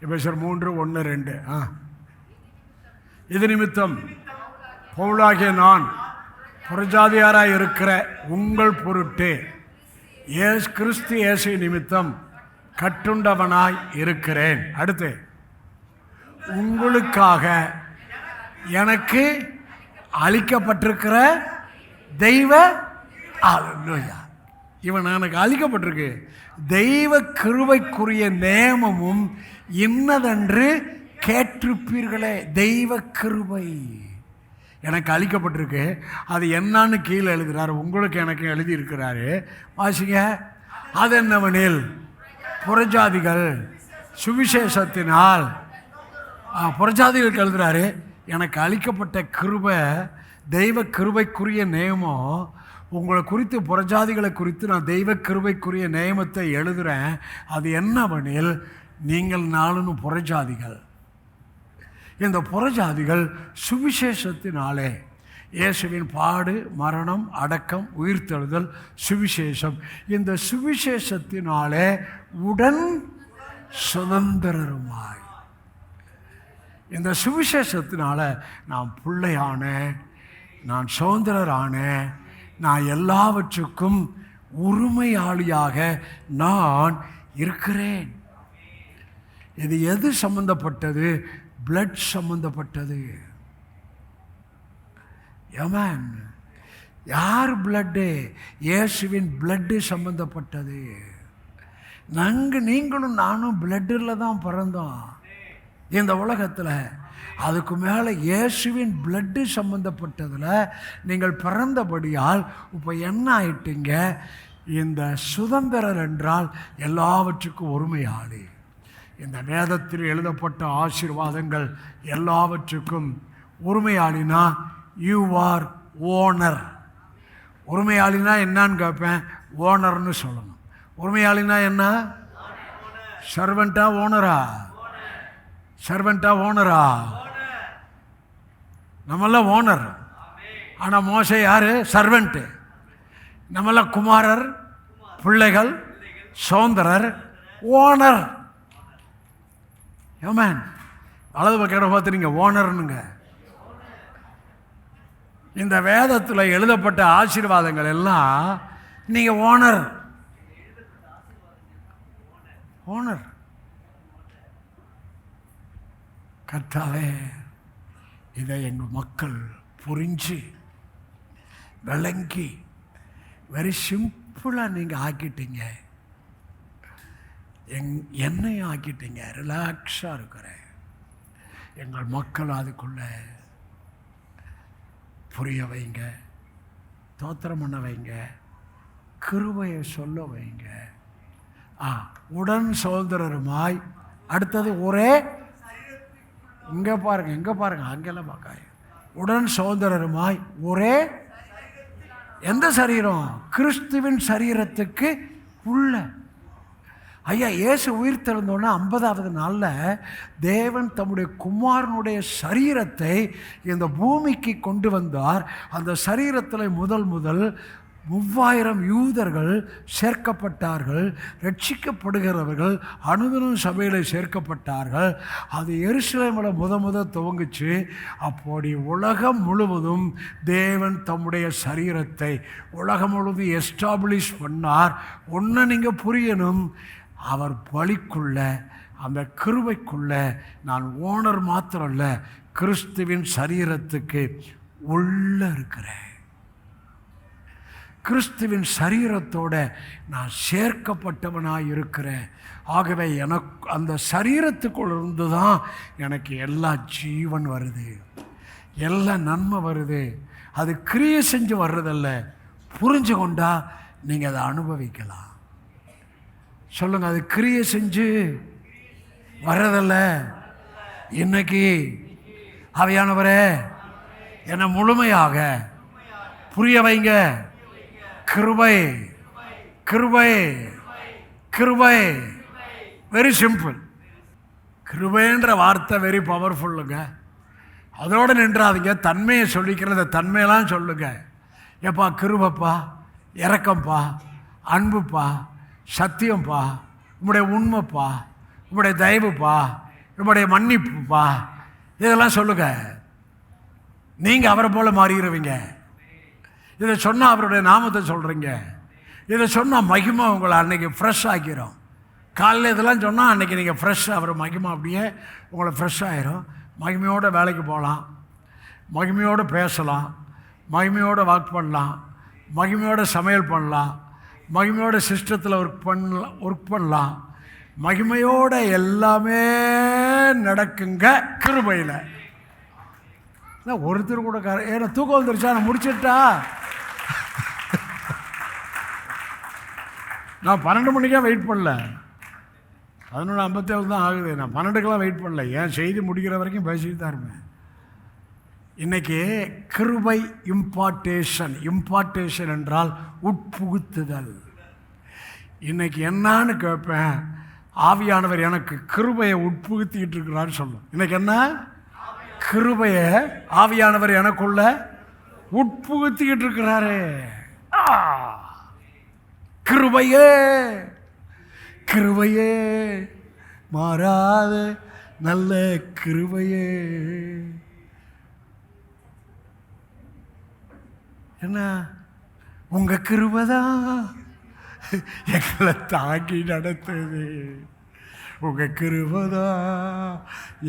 எபேசியர் 3:1-2. இது நிமித்தம் பவுலாகிய நான் புறஜாதியாராய் இருக்கிற உங்கள் பொருட்டு கிறிஸ்து இயேசு நிமித்தம் கட்டுண்டவனாய் இருக்கிறேன். அடுத்து, உங்களுக்காக எனக்கு அளிக்கப்பட்டிருக்கிற தெய்வ, இவன் எனக்கு அளிக்கப்பட்டிருக்கு தெய்வ கிருபைக்குரிய நேமமும் இன்னதென்று கேட்டிருப்பீர்களே. தெய்வ கிருபை எனக்கு அளிக்கப்பட்டிருக்கு. அது என்னன்னு கீழே எழுதுகிறாரு, உங்களுக்கு எனக்கு எழுதியிருக்கிறாரு. வாசிங்க. அது என்னவெனில், புறஜாதிகள் சுவிசேஷத்தினால், புறஜாதிகளுக்கு எழுதுகிறாரு, எனக்கு அளிக்கப்பட்ட கிருபை, தெய்வ கிருபைக்குரிய நேமம். உங்களை குறித்து, புறஜாதிகளை குறித்து நான் தெய்வ கிருபைக்குரிய நேமத்தை எழுதுகிறேன். அது என்னவெனில், நீங்கள் நாளும் புறஜாதிகள். இந்த புறஜாதிகள் சுவிசேஷத்தினாலே, இயேசுவின் பாடு, மரணம், அடக்கம், உயிர்த்தெழுதல், சுவிசேஷம், இந்த சுவிசேஷத்தினாலே உடன் சுதந்திரருமாய், இந்த சுவிசேஷத்தினால நான் பிள்ளையான, நான் சுதந்திரரான, நான் எல்லாவற்றுக்கும் உரிமையாளியாக நான் இருக்கிறேன். இது எது சம்பந்தப்பட்டது? பிளட் சம்பந்தப்பட்டது. ஆமென். யார் பிளட்டு? இயேசுவின் பிளட்டு சம்பந்தப்பட்டது. நீங்களும் நானும் பிளட்டில் தான் பிறந்தோம் இந்த உலகத்தில். அதுக்கு மேலே இயேசுவின் பிளட்டு சம்பந்தப்பட்டதில் நீங்கள் பிறந்தபடியால் இப்போ என்ன ஆயிட்டீங்க? இந்த சுதந்திரர் என்றால் எல்லாவற்றுக்கும் உரிமையாளி. இந்த வேதத்தில் எழுதப்பட்ட ஆசீர்வாதங்கள் எல்லாவற்றுக்கும் உரிமையாளினா யூ ஆர் ஓனர். உரிமையாளினா என்னான்னு கேட்பேன், ஓனர்னு சொல்லணும். உரிமையாளினா என்ன? சர்வெண்டா ஓனரா? சர்வெண்டா ஓனரா? நம்மளாம் ஓனர். ஆனால் மோசே யார்? சர்வெண்ட்டு. நம்மளாம் குமாரர், பிள்ளைகள், சோந்தரர், ஓனர். ஆமென். வலது பக்கம் பார்த்து நீங்கள் ஓனர்னுங்க. இந்த வேதத்தில் எழுதப்பட்ட ஆசீர்வாதங்கள் எல்லாம் நீங்கள் ஓனர். ஓனர். கர்த்தாவே, இதை எங்கள் மக்கள் புரிஞ்சு விளங்கி வெரி சிம்பிள் சிம்பிளாக நீங்கள் ஆக்கிட்டீங்க, என்னையும் ஆக்கிட்டீங்க. ரிலாக்ஸாக இருக்கிறேன். எங்கள் மக்கள் அதுக்குள்ள புரிய வைங்க, தோத்திரம் பண்ண வைங்க, கிருபையை சொல்ல வைங்க. உடன் சகோதரருமாய், அடுத்தது ஒரே, இங்கே பாருங்க அங்கெல்லாம் பார்க்காய, உடன் சகோதரருமாய் ஒரே எந்த சரீரம்? கிறிஸ்துவின் சரீரத்துக்கு உள்ள. ஐயா, இயேசு உயிர் தெழுந்தோன்னா 50வது நாளில் தேவன் தம்முடைய குமாரனுடைய சரீரத்தை இந்த பூமிக்கு கொண்டு வந்தார். அந்த சரீரத்தில் முதல் 3000 யூதர்கள் சேர்க்கப்பட்டார்கள். ரட்சிக்கப்படுகிறவர்கள் அனுதினம் சபையில் சேர்க்கப்பட்டார்கள். அது எருசலேமில் முதல் துவங்குச்சு. அப்படி உலகம் முழுவதும் தேவன் தம்முடைய சரீரத்தை உலகம் முழுவதும் எஸ்டாப்ளிஷ் பண்ணார். ஒன்று நீங்கள் புரியணும், அவர் பலிக்குள்ள, அந்த கிருபைக்குள்ள நான் ஓனர் மாத்திரம் இல்லை, கிறிஸ்துவின் சரீரத்துக்கு உள்ள இருக்கிறேன். கிறிஸ்துவின் சரீரத்தோட நான் சேர்க்கப்பட்டவனாக இருக்கிறேன். ஆகவே எனக்கு அந்த சரீரத்துக்குள் இருந்து தான் எனக்கு எல்லா ஜீவன் வருது, எல்லா நன்மை வருது. அது கிரியை செஞ்சு வர்றதில்ல, புரிஞ்சு கொண்டா நீங்கள் அதை அனுபவிக்கலாம். சொல்லுங்கள், அது கிரியை செஞ்சு வர்றதில்ல. இன்னைக்கு ஆவியானவரே என்னை முழுமையாக புரிய வைங்க. கிருபை, கிருபை, கிருபை. Very simple. கிருபைன்ற வார்த்தை வெரி பவர்ஃபுல்லுங்க. அதோடு நின்றாதீங்க, தன்மையை சொல்லிக்கிறத தன்மையெல்லாம் சொல்லுங்க. எப்பா கிருபப்பா, இரக்கம்பா, அன்புப்பா, சத்தியம்பா, உம்முடைய உண்மைப்பா, உம்முடைய தயவுப்பா, உம்முடைய மன்னிப்புப்பா, இதெல்லாம் சொல்லுங்க. நீங்கள் அவரை போல் மாறிடுவீங்க. இதை சொன்னால் அவருடைய நாமத்தை சொல்கிறீங்க. இதை சொன்னால் மகிமா உங்களை அன்றைக்கி ஃப்ரெஷ் ஆக்கிரும். காலையில் இதெல்லாம் சொன்னால் அன்றைக்கி நீங்கள் ஃப்ரெஷ்ஷாக, அவர் மகிமா அப்படியே உங்களை ஃப்ரெஷ் ஆகிரும். மகிமையோடு வேலைக்கு போகலாம், மகிமையோடு பேசலாம், மகிமையோடு வாக் பண்ணலாம், மகிமையோடு சமையல் பண்ணலாம், மகிமையோட சிஸ்டத்தில் ஒர்க் பண்ணலாம். மகிமையோட எல்லாமே நடக்குங்க கிருபையில். ஒருத்தர் கூட ஏன்னா தூக்கம் வந்துருச்சா, நான் முடிச்சிட்டா, நான் 12 மணிக்கே வெயிட் பண்ணல, 11:57 தான் ஆகுது. நான் 12க்கெல்லாம் வெயிட் பண்ணல. ஏன் செய்தி முடிக்கிற வரைக்கும் பேசிட்டு தான் இருப்பேன். இன்றைக்கி கிருபை இம்பார்ட்டேஷன் என்றால் உட்புகுத்துதல். இன்றைக்கி என்னான்னு கேட்பேன், ஆவியானவர் எனக்கு கிருபையை உட்புகுத்திக்கிட்டு இருக்கிறான்னு சொல்லும். இன்றைக்கி என்ன? கிருபையை ஆவியானவர் எனக்குள்ள உட்புகுத்திக்கிட்டு இருக்கிறாரு. கிருபையே, கிருபையே, மாறாத நல்ல கிருபையே. என்ன? உங்க கிருபைதான் எங்களை தாங்கி நடத்துது. உங்க கிருபைதான்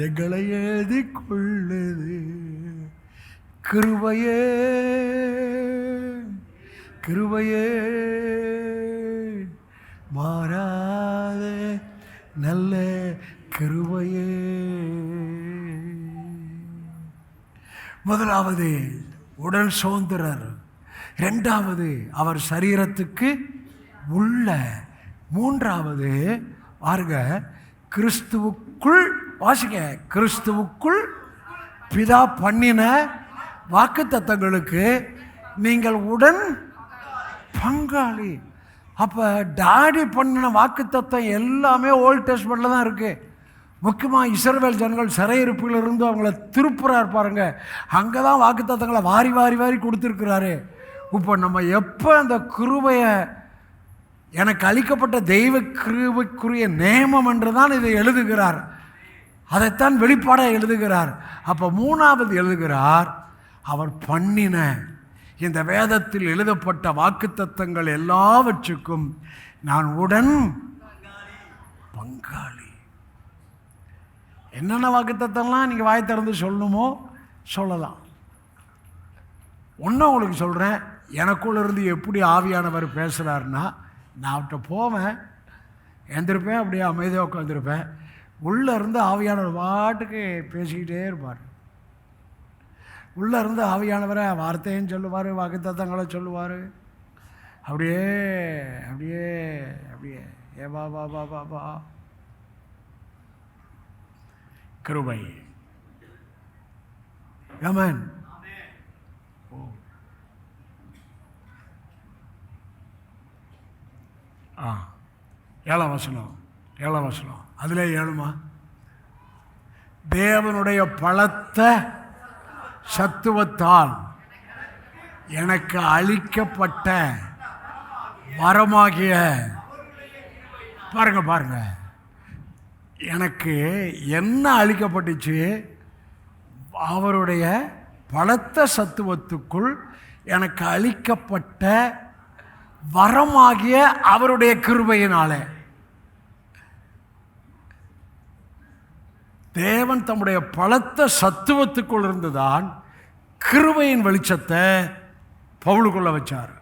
எங்களை எழுதி கொள்ளுது. கிருபையே, கிருபையே, மாறாத நல்ல கிருபையே. முதலாவது உடல் சுதந்திரர், இரண்டாவது அவர் சரீரத்துக்கு உள்ள, மூன்றாவது பாருங்க கிறிஸ்துவுக்குள். வாசிக்க, கிறிஸ்துவுக்குள் பிதா பண்ணின வாக்குத்தத்தங்களுக்கு நீங்கள் உடன் பங்காளி. அப்போ டாடி பண்ணின வாக்குத்தத்தம் எல்லாமே ஓல்ட் டெஸ்ட்மெண்ட்டில் தான் இருக்குது. முக்கியமாக இஸ்ரவேல் ஜனங்கள் சிறையிருப்பிலிருந்து அவங்கள திருப்புறார் பாருங்க, அங்கே தான் வாக்குத்தத்தங்களை வாரி வாரி வாரி கொடுத்துருக்கிறாரு. இப்போ நம்ம எப்போ அந்த கிருபையை, எனக்கு அளிக்கப்பட்ட தெய்வ கிருபைக்குரிய நேமம் என்று தான் இதை எழுதுகிறார். அதைத்தான் வெளிப்பாடாக எழுதுகிறார். அப்போ மூணாவது எழுதுகிறார், அவர் பண்ணின இந்த வேதத்தில் எழுதப்பட்ட வாக்குத்தத்தங்கள் எல்லாவற்றுக்கும் நான் உடன் பங்காளி. என்னென்ன வாக்குத்தத்தம்லாம் நீங்கள் வாய் திறந்து சொல்லணுமோ சொல்லலாம். ஒன்றும் உங்களுக்கு சொல்கிறேன், எனக்குள்ள இருந்து எப்படி ஆவியானவர் பேசுகிறாருன்னா, நான் அவர்கிட்ட போவேன், எழுந்திருப்பேன், அப்படியே அமைதியாக உட்காந்துருப்பேன். உள்ளே இருந்து ஆவியானவர் பாட்டுக்கு பேசிக்கிட்டே இருப்பார். உள்ளே இருந்து ஆவியானவரை வார்த்தையும் சொல்லுவார், வாக்குத்தத்தங்களை சொல்லுவார். அப்படியே அப்படியே அப்படியே ஏ வா வா வா வா வா. கிருபை. ஆமென். ஏழாம் வசனம் அதிலே 7மா, தேவனுடைய பலத்த சத்துவத்தால் எனக்கு அளிக்கப்பட்ட வரமாகிய, பாருங்க, எனக்கு என்ன அளிக்கப்பட்டுச்சு? அவருடைய பலத்த சத்துவத்துக்குள் எனக்கு அளிக்கப்பட்ட வரமாகிய அவருடைய கிருபையினாலே. தேவன் தம்முடைய பலத்த சத்துவத்துக்குள் இருந்துதான் கிருபையின் வெளிச்சத்தை பவுலுக்குள்ள வச்சார்.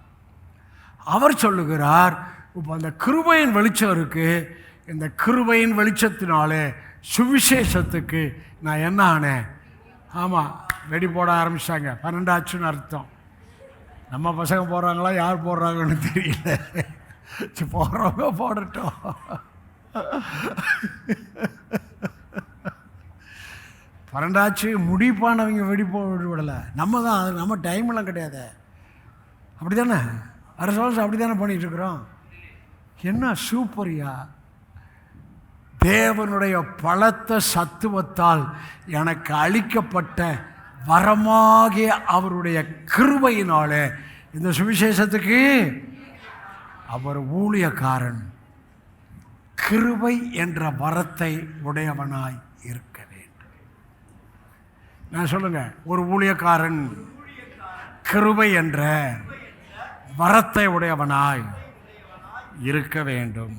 அவர் சொல்லுகிறார், இப்போ அந்த கிருபையின் வெளிச்சம் இருக்கு, இந்த கிருபையின் வெளிச்சத்தினாலே சுவிசேஷத்துக்கு நான் என்ன ஆனேன்? ஆமாம், வெடி போட ஆரம்பிச்சிட்டாங்க. 12 ஆச்சுன்னு அர்த்தம். நம்ம பசங்க போடுறாங்களா, யார் போடுறாங்கன்னு தெரியல. போடுறவங்க போடட்டும். பன்னெண்டாச்சு முடிப்பானவங்க வெடி போட விடலை. நம்ம தான், அது நம்ம டைம்லாம் கிடையாது. அப்படி தானே அரசு அப்படி தானே பண்ணிகிட்ருக்குறோம். என்ன சூப்பரியா! தேவனுடைய பலத்த சத்துவத்தால் எனக்கு அளிக்கப்பட்ட வரமாகிய அவருடைய கிருபையினாலே இந்த சுவிசேஷத்துக்கு அவர் ஊழியக்காரன். கிருபை என்ற வரத்தை உடையவனாய் இருக்க வேண்டும். நான் சொல்லுங்க, ஒரு ஊழியக்காரன் கிருபை என்ற வரத்தை உடையவனாய் இருக்க வேண்டும்.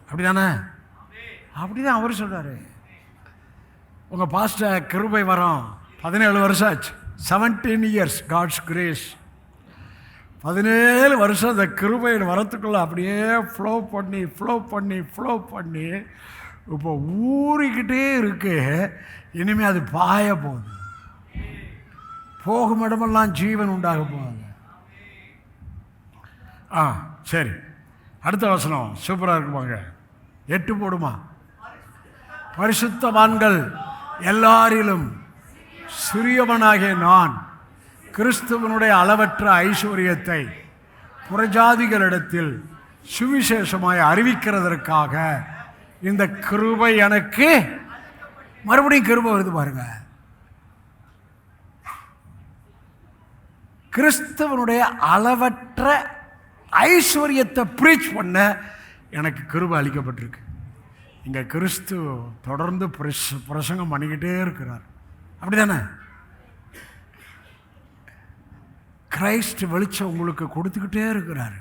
அப்படிதானே? அப்படிதான் அவர் சொல்றாரு. உங்க பாஸ்டர் கிருபை வரம் 17 வருஷம் ஆச்சு. 17 இயர்ஸ் காட்ஸ் கிரேஸ். 17 வருஷம் அந்த கிருபையின் வரத்துக்குள்ள அப்படியே ஃப்ளோ பண்ணி இப்போ ஊறிக்கிட்டே இருக்கு. இனிமே அது பாய போகுது. போகும் இடமெல்லாம் ஜீவன் உண்டாக போகுது. சரி, அடுத்த வசனம் சூப்பராக இருக்குமாங்க. 8 போடுமா. பரிசுத்தவான்கள் எல்லாரிலும் சிறியவனாகிய நான் கிறிஸ்துவனுடைய அளவற்ற ஐஸ்வர்யத்தை புறஜாதிகளிடத்தில் சுவிசேஷமாய் அறிவிக்கிறதற்காக இந்த கிருபை எனக்கு, மறுபடியும் கிருபை வருது பாருங்க. கிறிஸ்துவனுடைய அளவற்ற ஐஸ்வர்யத்தை பிரீச் பண்ண எனக்கு கிருபை அளிக்கப்பட்டிருக்கு. இங்கே கிறிஸ்து தொடர்ந்து பிரசங்கம் பண்ணிக்கிட்டே இருக்கிறார். அப்படி தானே? கிரைஸ்ட் வெளிச்சம் உங்களுக்கு கொடுத்துக்கிட்டே இருக்கிறார்.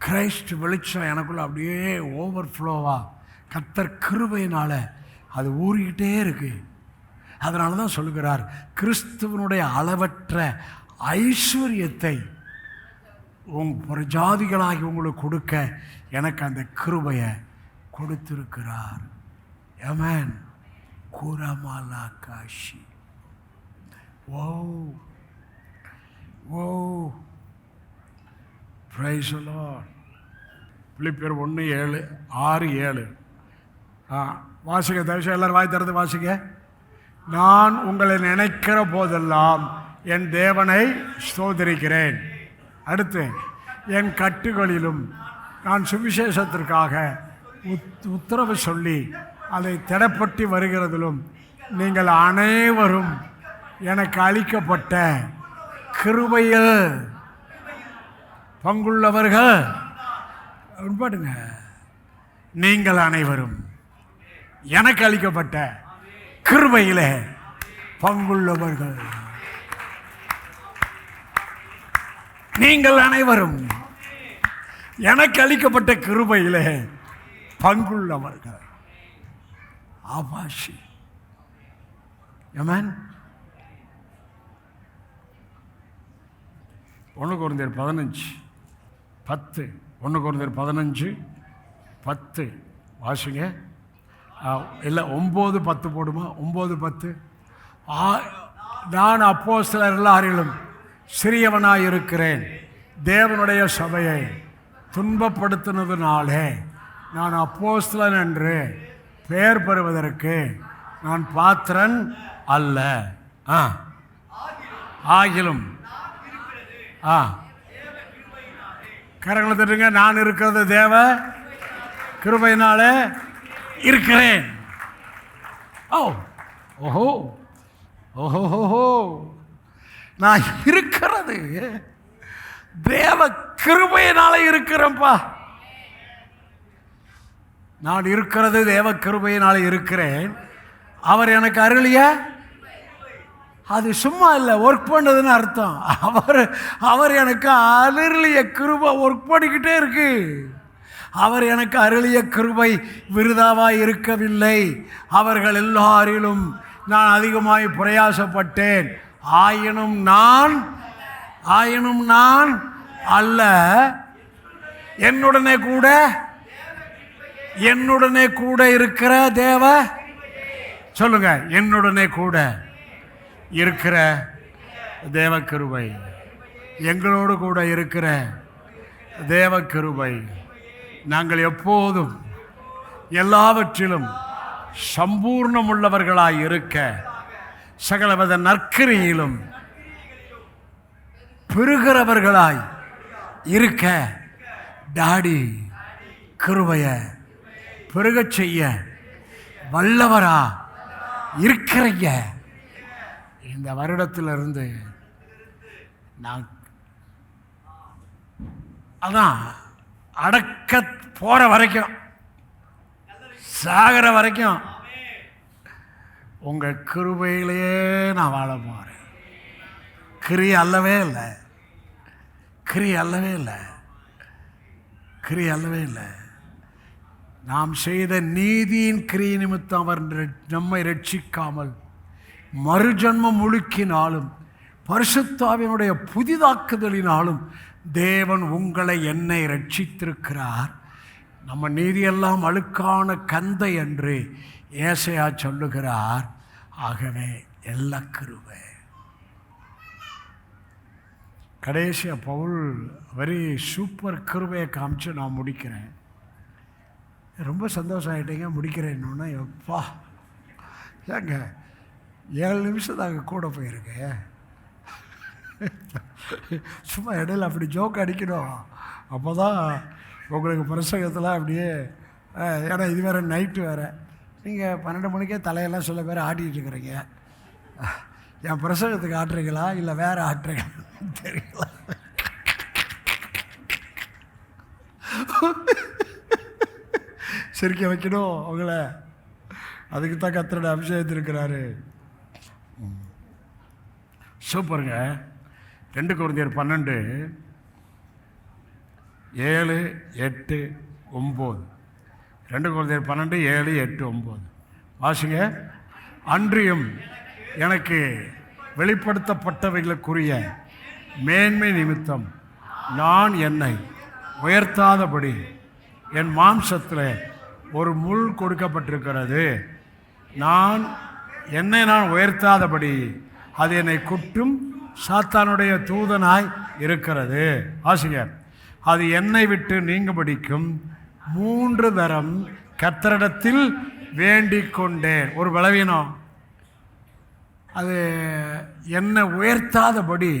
கிரைஸ்ட் வெளிச்சம் எனக்குள்ள அப்படியே ஓவர்ஃப்ளோவாக கர்த்தர் கிருபையினால் அது ஊறிக்கிட்டே இருக்கு. அதனால தான் சொல்லுகிறார், கிறிஸ்துவனுடைய அளவற்ற ஐஸ்வர்யத்தை பிரஜாதிகளாகி உங்களுக்கு கொடுக்க எனக்கு அந்த கிருபையை கொடுத்திருக்கிறார். ஆமென். குரமாலா காஷி. Oh praise the Lord. பிலிப்பியர் 1:6-7 வாசிக்க. தயவுசெய்து எல்லாரும் வாய் திறந்து வாசிக்க. நான் உங்களை நினைக்கிற போதெல்லாம் என் தேவனை ஸ்தோத்திரிக்கிறேன். அடுத்து, என் கட்டுகளிலும் நான் சுவிசேஷத்திற்காக உத்தரவு சொல்லி அதை திடப்பட்டு வருகிறதிலும் நீங்கள் அனைவரும் எனக்கு அளிக்கப்பட்ட கிருபையில் பங்குள்ளவர்கள். பாடுங்க, நீங்கள் அனைவரும் எனக்கு அளிக்கப்பட்ட கிருபையிலே பங்குள்ளவர்கள். நீங்கள் அனைவரும் எனக்கு அளிக்கப்பட்ட கிருபையிலே பங்குள்ளவர்கள். ஆபாஷி. ஆமென். 1 கொரிந்தியர் 15:10. 1 கொரிந்தியர் 15:10 வாசிங்க. இல்லை 9:10 போடுமா? 9:10. நான் அப்போஸ்தலர் எல்லாரிலும் சிறியவனாய் இருக்கிறேன், தேவனுடைய சபையை துன்பப்படுத்தினதுனாலே நான் அப்போஸ்தலன் என்று பெயர் பெறுவதற்கு நான் பாத்திரன் அல்ல. ஆகிலும் கரங்களை தட்டுங்க. நான் இருக்கிறது தேவ கிருபையினாலே இருக்கிறேன். ஓஹோ ஓஹோ, நான் இருக்கிறது தேவ கிருபையினாலே இருக்கிறேன்ப்பா. நான் இருக்கிறது தேவ கிருபையினாலே இருக்கிறேன். அவர் எனக்கு அருளிய, அது சும்மா இல்லை, ஒர்க் பண்ணதுன்னு அர்த்தம். அவர் எனக்கு அருளிய கிருபை ஒர்க் பண்ணிக்கிட்டே இருக்கு. அவர் எனக்கு அருளிய கிருபை விருதாவாய் இருக்கவில்லை. அவர்கள் எல்லாரிலும் நான் அதிகமாய் பிரயாசப்பட்டேன், ஆயினும் நான் அல்ல, என்னுடனே கூட இருக்கிற தேவ, சொல்லுங்க, என்னுடனே கூட இருக்கிற தேவ கிருபை, எங்களோடு கூட இருக்கிற தேவ கிருபை. நாங்கள் எப்போதும் எல்லாவற்றிலும் சம்பூர்ணம் உள்ளவர்களாய் இருக்க, சகலவித நற்கிரியிலும் பெருகிறவர்களாய் இருக்க, டாடி கிருபைய பெருகச் செய்ய வல்லவரா இருக்கிறீங்க. இந்த வருடத்திலிருந்து நான் அதான் அடக்க போற வரைக்கும், சாகிற வரைக்கும் உங்க கிருபையிலேயே நான் வாழ போறேன். கிரியை அல்லவே இல்லை. நாம் செய்த நீதியின் கிரியை நிமித்தம் அவர் நம்மை ரட்சிக்காமல் மறுஜன்மம் முழுக்கினாலும் பரிசுத்தாவினுடைய புதிதாக்குதலினாலும் தேவன் உங்களை என்னை ரட்சித்திருக்கிறார். நம்ம நீதியெல்லாம் அழுக்கான கந்தை என்று ஏசாயா சொல்லுகிறார். ஆகவே எல்லா கிருபை. கடைசியா பவுல் வெரி சூப்பர் கிருபையை காமிச்சு நான் முடிக்கிறேன். ரொம்ப சந்தோஷம் ஆகிட்டீங்க. முடிக்கிறேன்னொன்னே எப்பா ஏங்க 7 நிமிஷம் தாங்க கூட போயிருக்கேன். சும்மா இடையில அப்படி ஜோக் அடிக்கணும். அப்போ தான் உங்களுக்கு பிரசங்கத்தில் அப்படியே, ஏன்னா இது வேறு நைட்டு வேறு, நீங்கள் 12 மணிக்கே தலையெல்லாம் சில பேர் ஆட்டிகிட்டு இருக்கிறீங்க. என் பிரசங்கத்துக்கு ஆட்டுறீங்களா இல்லை வேறு ஆட்டுறீங்களா தெரியல. சிரிக்க வைக்கணும் அவங்கள, அதுக்கு தான் கர்த்தரோட அபிஷேகத்திருக்கிறாரு. சூப்பருங்க. 2 கொரிந்தியர் 12 7, 8, 9. 2 கொரிந்தியர் 12 7, 8, 9 வாசிங்க. அன்றியும் எனக்கு வெளிப்படுத்தப்பட்டவைகளுக்குரிய மேன்மை நிமித்தம் நான் என்னை உயர்த்தாதபடி என் மாம்சத்தில் ஒரு முள் கொடுக்கப்பட்டிருக்கிறது. என்னை உயர்த்தாதபடி அது என்னை குட்டும் சாத்தானுடைய தூதனாய் இருக்கிறது. ஆசிங்க. அது என்னை விட்டு நீங்கும்படிக்கும் 3 தரம் கர்த்தரிடத்தில் வேண்டிக் கொண்டேன். ஒரு பலவீனம், அது என்னை உயர்த்தாதபடி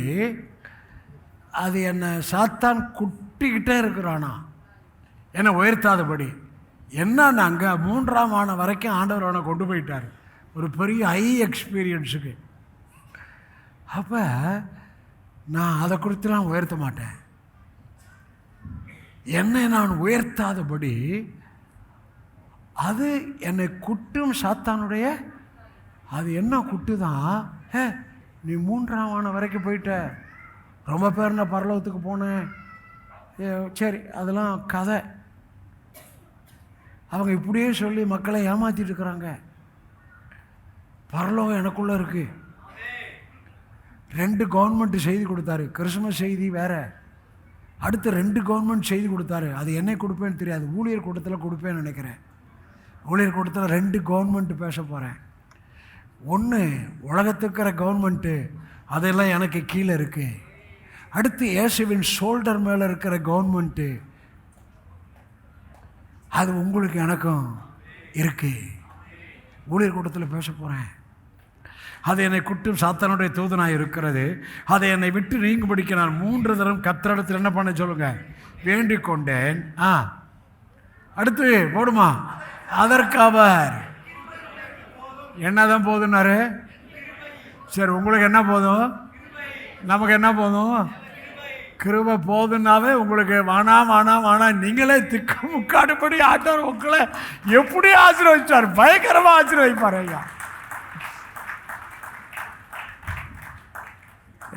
அது என்னை சாத்தான் குட்டிக்கிட்டே இருக்கிறானா, என்னை உயர்த்தாதபடி. என்னன்னா அங்கே 3ஆம் ஆன வரைக்கும் ஆண்டவர் அவனை கொண்டு போயிட்டார் ஒரு பெரிய ஹை எக்ஸ்பீரியன்ஸுக்கு. அப்போ நான் அதை குறித்துலாம் உயர்த்த மாட்டேன். என்னை நான் உயர்த்தாதபடி அது என்னை குட்டும் சாத்தானுடைய, அது என்ன குட்டு தான். நீ 3ஆம் ஆன வரைக்கும் போயிட்ட, ரொம்ப பேர் நான் பரலோகத்துக்கு போனேன், சரி அதெல்லாம் கதை. அவங்க இப்படியே சொல்லி மக்களை ஏமாற்றிட்டு இருக்கிறாங்க. பரலோகம் எனக்குள்ளே இருக்குது. 2 கவர்மெண்ட் செய்தி கொடுத்தாரு. கிறிஸ்மஸ் செய்தி வேற, அடுத்து 2 கவர்மெண்ட் செய்தி கொடுத்தாரு. அது என்னை கொடுப்பேன்னு தெரியாது, ஊழியர் கூட்டத்தில் கொடுப்பேன்னு நினைக்கிறேன். ஊழியர் கூட்டத்தில் 2 கவர்மெண்ட் பேச போகிறேன். ஒன்று உலகத்துக்கு இருக்கிற கவர்மெண்ட்டு, அதெல்லாம் எனக்கு கீழே இருக்குது. அடுத்து இயேசுவின் ஷோல்டர் மேலே இருக்கிற கவர்மெண்ட்டு, அது உங்களுக்கு எனக்கும் இருக்குது. ஊழியர் கூட்டத்தில் பேச போகிறேன். அது என்னை குட்டும் சாத்தானுடைய தூதனாக இருக்கிறது. அதை என்னை விட்டு நீங்கும்படிக்கு நான் 3 தரம் கர்த்தரிடத்தில் என்ன பண்ண சொல்லுங்க, வேண்டிக் கொண்டேன். அடுத்து போடுமா, அதற்கு அவர் என்னதான் போதுன்னாரு. சரி, உங்களுக்கு என்ன போதும், நமக்கு என்ன போதும், கிருபை போதுன்னாவே உங்களுக்கு வானா நீங்களே திக்கு முக்காடுபடி ஆண்டவர் உங்களை எப்படி ஆசீர்வதிச்சார், பயங்கரமாக ஆசீர்வதிப்பார். ஐயா,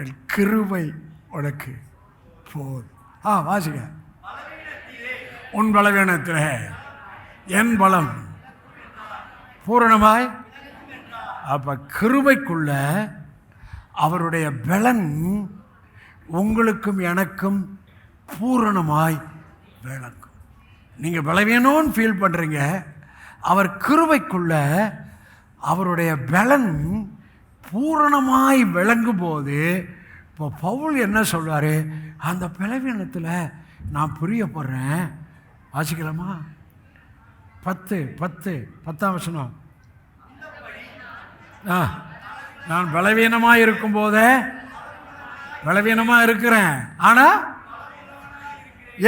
என் கிருபை உனக்கு போதும். வாசிக்க, உன் பலவீனத்தில் என் பலம் பூரணமாய். அப்போ கிருபைக்குள்ள அவருடைய பலன் உங்களுக்கும் எனக்கும் பூரணமாய் விளங்கும். நீங்கள் பலவீனம்னு ஃபீல் பண்ணுறீங்க, அவர் கிருபைக்குள்ள அவருடைய பலன் பூரணமாய் விளங்கும் போது, இப்போ பவுல் என்ன சொல்வார், அந்த பலவீனத்தில் நான் புரியப்படுறேன். வாசிக்கலாமா? 10 வசனம். நான் பலவீனமாக இருக்கும்போதே பலவீனமாக இருக்கிறேன், ஆனால்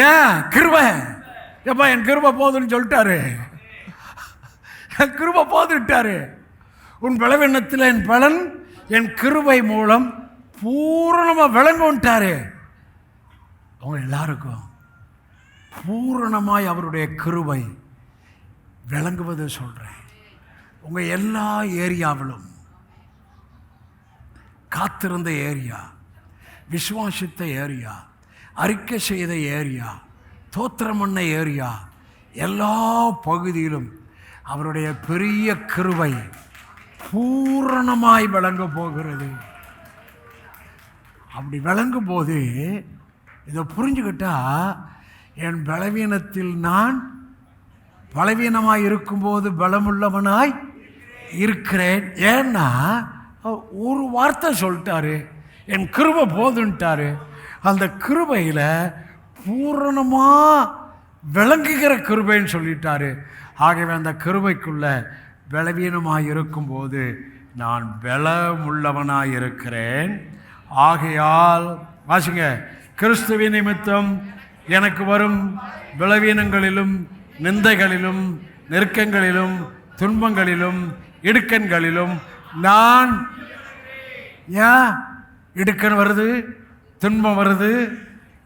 ஏன் கிருபை, எப்பா என் கிருபை போதுன்னு சொல்லிட்டாரு, என் கிருபை போதுட்டாரு. உன் பலவீனத்தில் என் பலன் என் கிருபை மூலம் பூரணமாக விளங்குன்ட்டாரு. அவங்க எல்லாருக்கும் பூரணமாய் அவருடைய கிருபை விளங்குவது சொல்கிறேன். உங்கள் எல்லா ஏரியாவிலும், காத்திருந்த ஏரியா, விசுவாசித்த ஏரியா, அறிக்கை செய்த ஏரியா, தோத்திரம் பண்ண ஏரியா, எல்லா பகுதியிலும் அவருடைய பெரிய கிருபை பூரணமாய் விளங்க போகிறது. அப்படி விளங்கும் போது இதை புரிஞ்சுக்கிட்டா, என் பலவீனத்தில் நான் பலவீனமாய் இருக்கும்போது பலமுள்ளவனாய் இருக்கிறேன். ஏன்னா ஒரு வார்த்தை சொல்லிட்டாரு, என் கிருபை போதுன்ட்டாரு. அந்த கிருபையில் பூரணமாக விளங்குகிற கிருபைன்னு சொல்லிட்டாரு. ஆகவே அந்த கிருபைக்குள்ள பலவீனமாக இருக்கும்போது நான் பலமுள்ளவனாய் இருக்கிறேன். ஆகையால் வாசிங்க, கிறிஸ்துவின் நிமித்தம் எனக்கு வரும் பலவீனங்களிலும் நிந்தைகளிலும் நெருக்கங்களிலும் துன்பங்களிலும் இடுக்கண்களிலும் நான், ஏன் இடுக்கன் வருது, துன்பம் வருது,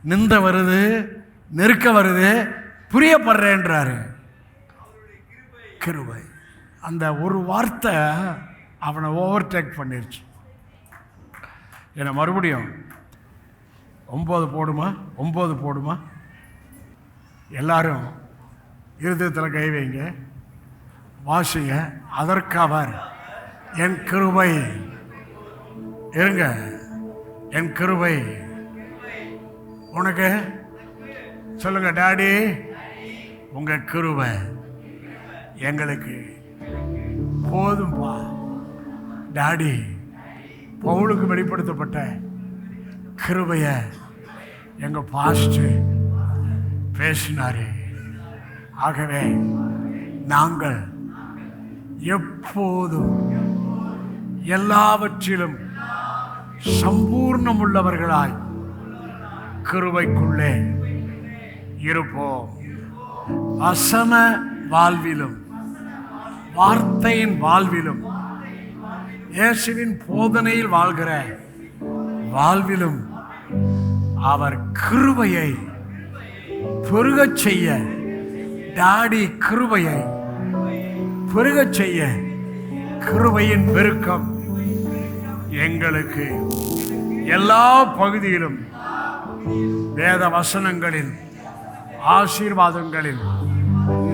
நிந்தை வருது, நெருக்க வருது, புரியப்படுறேன்றாரு. கிருபை, அந்த ஒரு வார்த்தை அவனை ஓவர்டேக் பண்ணிருச்சு. என்னை மறுபடியும் 9 போடுமா? எல்லாரும் இருதயத்தில் கை வைங்க, வாசிங்க. அதற்கு அவர் என் கிருபை, இருங்க, என் கிருபை உனக்கு, சொல்லுங்க டாடி, உங்க கிருபை எங்களுக்கு போதும்பா. டாடி, பவுலுக்கு வெளிப்படுத்தப்பட்ட கிருபைய எங்க பாஸ்டர் பேசினாரு. ஆகவே நாங்கள் எப்போதும் எல்லாவற்றிலும் சம்பூர்ணம் உள்ளவர்களாய் கிருபைக்குள்ளே இருப்போம். வசன வாழ்விலும் வார்த்தையின் வாழ்விலும் இயேசுவின் போதனையில் வாழ்கிற வாழ்விலும் அவர் கிருபையை பெருகச் செய்ய, டாடி கிருபையை பெருகச் செய்ய, கிருபையின் பெருக்கம் எங்களுக்கு எல்லா பகுதியிலும் வேத வசனங்களின் ஆசீர்வாதங்களின்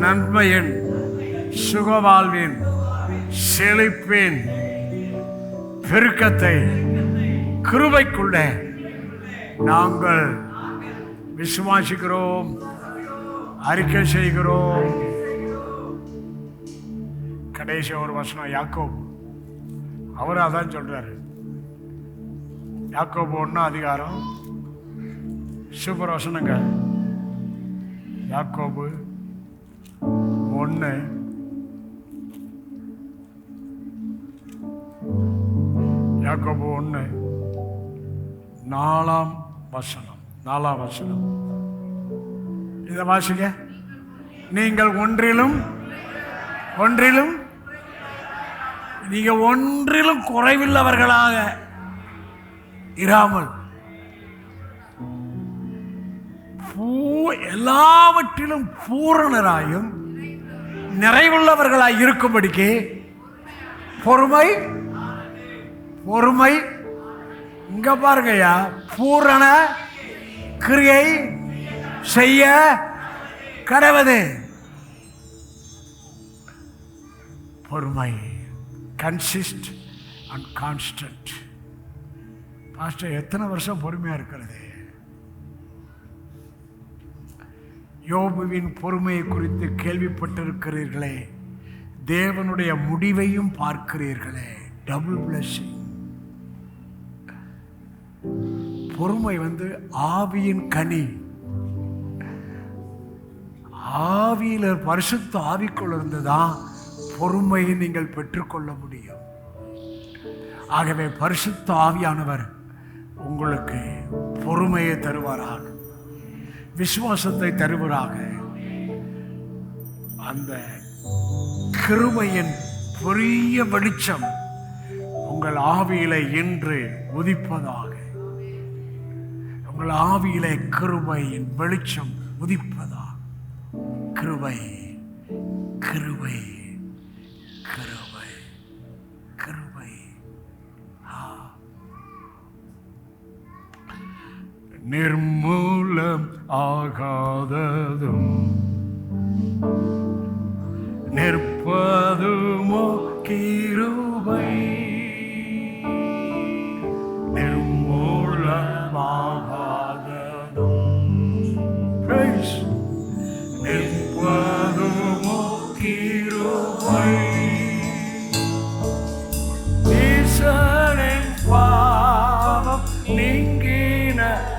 நன்மையின் சுகவாழ்வின் செழிப்பின் பெருக்கத்தை கிருபைக்குள்ளே நாங்கள் விசுவாசிக்கிறோம், அறிக்கை செய்கிறோம். கடைசி ஒரு வசனம் யாக்கோபு, அவர் அதான் சொல்றாரு. யாக்கோபு 1 சூப்பர் வசனங்க. யாக்கோபு 1 4 வசனம். இதை வாசிங்க. நீங்கள் ஒன்றிலும் குறைவில்லவர்களாக இராமல் எல்லாவற்றிலும் பூரணராயும் நிறைவுள்ளவர்களாய் இருக்கும்படிக்கு பொறுமை. இங்க பாருங்கய்யா, பூரண கிரியை செய்ய கடவுது. பொறுமை, கன்சிஸ்ட் அண்ட் கான்ஸ்டன்ட். பாஸ்டர், எத்தனை வருஷம் பொறுமையா இருக்கிறது? யோபுவின் பொறுமையை குறித்து கேள்விப்பட்டிருக்கிறீர்களே, தேவனுடைய முடிவையும் பார்க்கிறீர்களே. Double blessing. பொறுமை ஆவியின் கனி. ஆவியில பரிசுத்த ஆவிக்குள் இருந்துதான் பொறுமையை நீங்கள் பெற்றுக்கொள்ள முடியும். ஆகவே பரிசுத்த ஆவியானவர் உங்களுக்கு பொறுமையை தருவாராக, விசுவாசத்தை தருவராக. அந்த கிருபையின் பெரிய வெளிச்சம் உங்கள் ஆவியில இன்று உதிப்பதாக. உங்கள் ஆவியில கிருபையின் வெளிச்சம் உதிப்பதா. கிருபை, கிருபை, கிருபை, கிருபை. நிர்மூலம் ஆகாததும் நிற்பதுமோ கிருபை.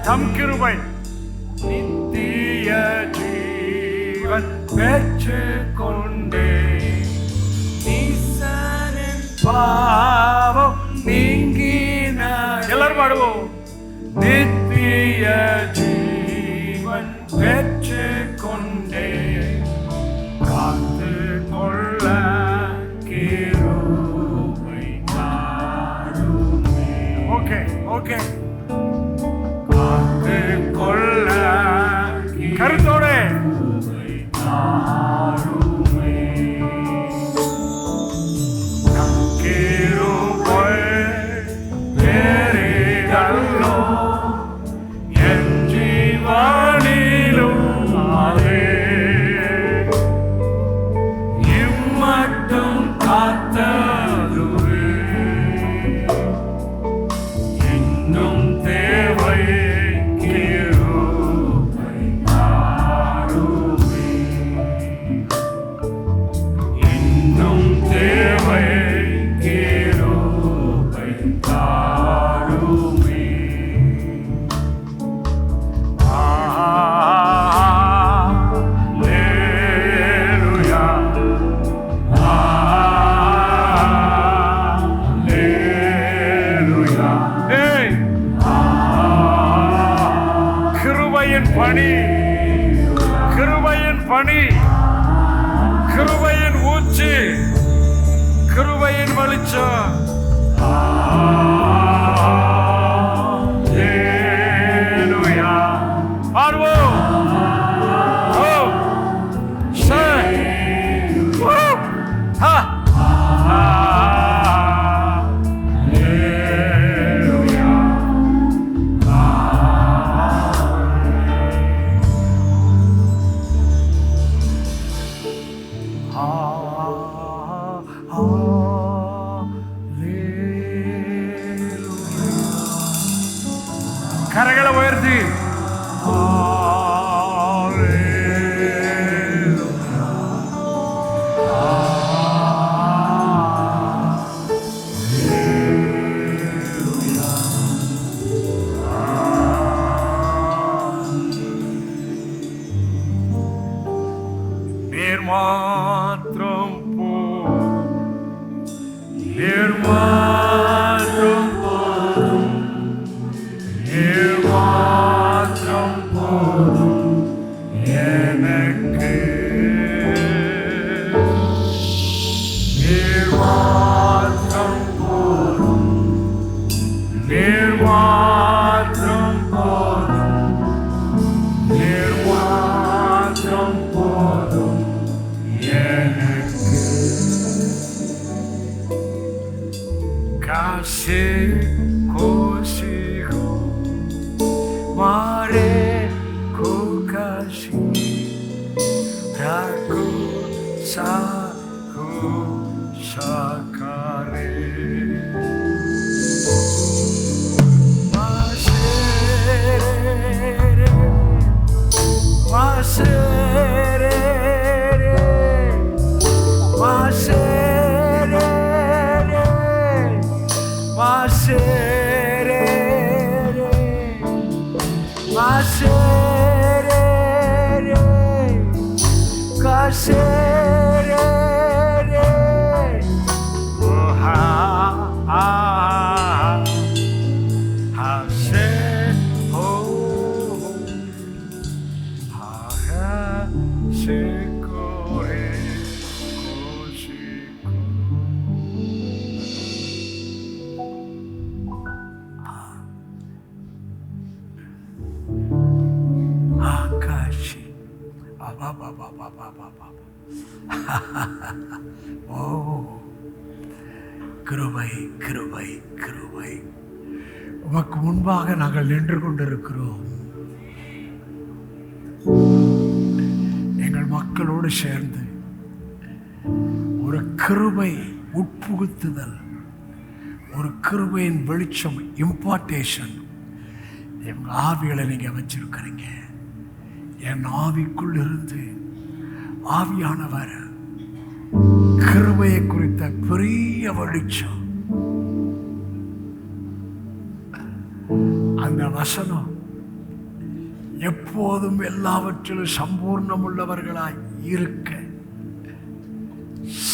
தம் கிருபை நித்திய ஜீவன் பெற்றுக் கொண்டே நீசனின் பாவம் நீங்கின. எல்லாரும் பாடுவோம். நித்திய ஜீவன் பெற்றுக் கொண்டே காத்து கொள்ள கிருபை தாருமே. ஓகே கருத்தோடு என் ஜீவனிலும் இம்மட்டும் காத்ததுவே இன்னும் தேவை. பணி, கிருபையின் ஊற்று, கிருபையின் வெளிச்சம். கரங்களை உயர்த்தி நீர் மாத்திரம் நீர் மாத்திரம் நீர் மாத்திரம் போதும் எனக்கு நீர் மாத்திரம் போதும் நீர் மாத்திரம் போதும் நீர் மாத்திரம் போதும் எனக்கு காசு கோசிகோ மாரே கோகாசி ராகு சாகு சாகாரே மாசேரே மாசேரே மாசேரே மாசேரே மாசேரே காசேரே ஓஹா ஹாசே ஹோ ஹா சேகோரே கோஷிகோ ஆகாஷி ஓ கிருபை கிருபை கிருபை உமக்கு முன்பாக நாங்கள் நின்று கொண்டிருக்கிறோம். எங்கள் மக்களோடு சேர்ந்து ஒரு கிருபை உட்புகுத்துதல், ஒரு கிருபையின் வெளிச்சம், இம்பார்ட்டேஷன் எங்கள் ஆவிகளை நீங்கள் வச்சிருக்கிறீங்க. என் ஆவிக்குள் இருந்து ஆவியானவர் கிருபையை குறித்த பெரிய வெளிச்சம், அந்த வசனம் எப்போதும் எல்லாவற்றிலும் சம்பூர்ணம் உள்ளவர்களாய் இருக்க,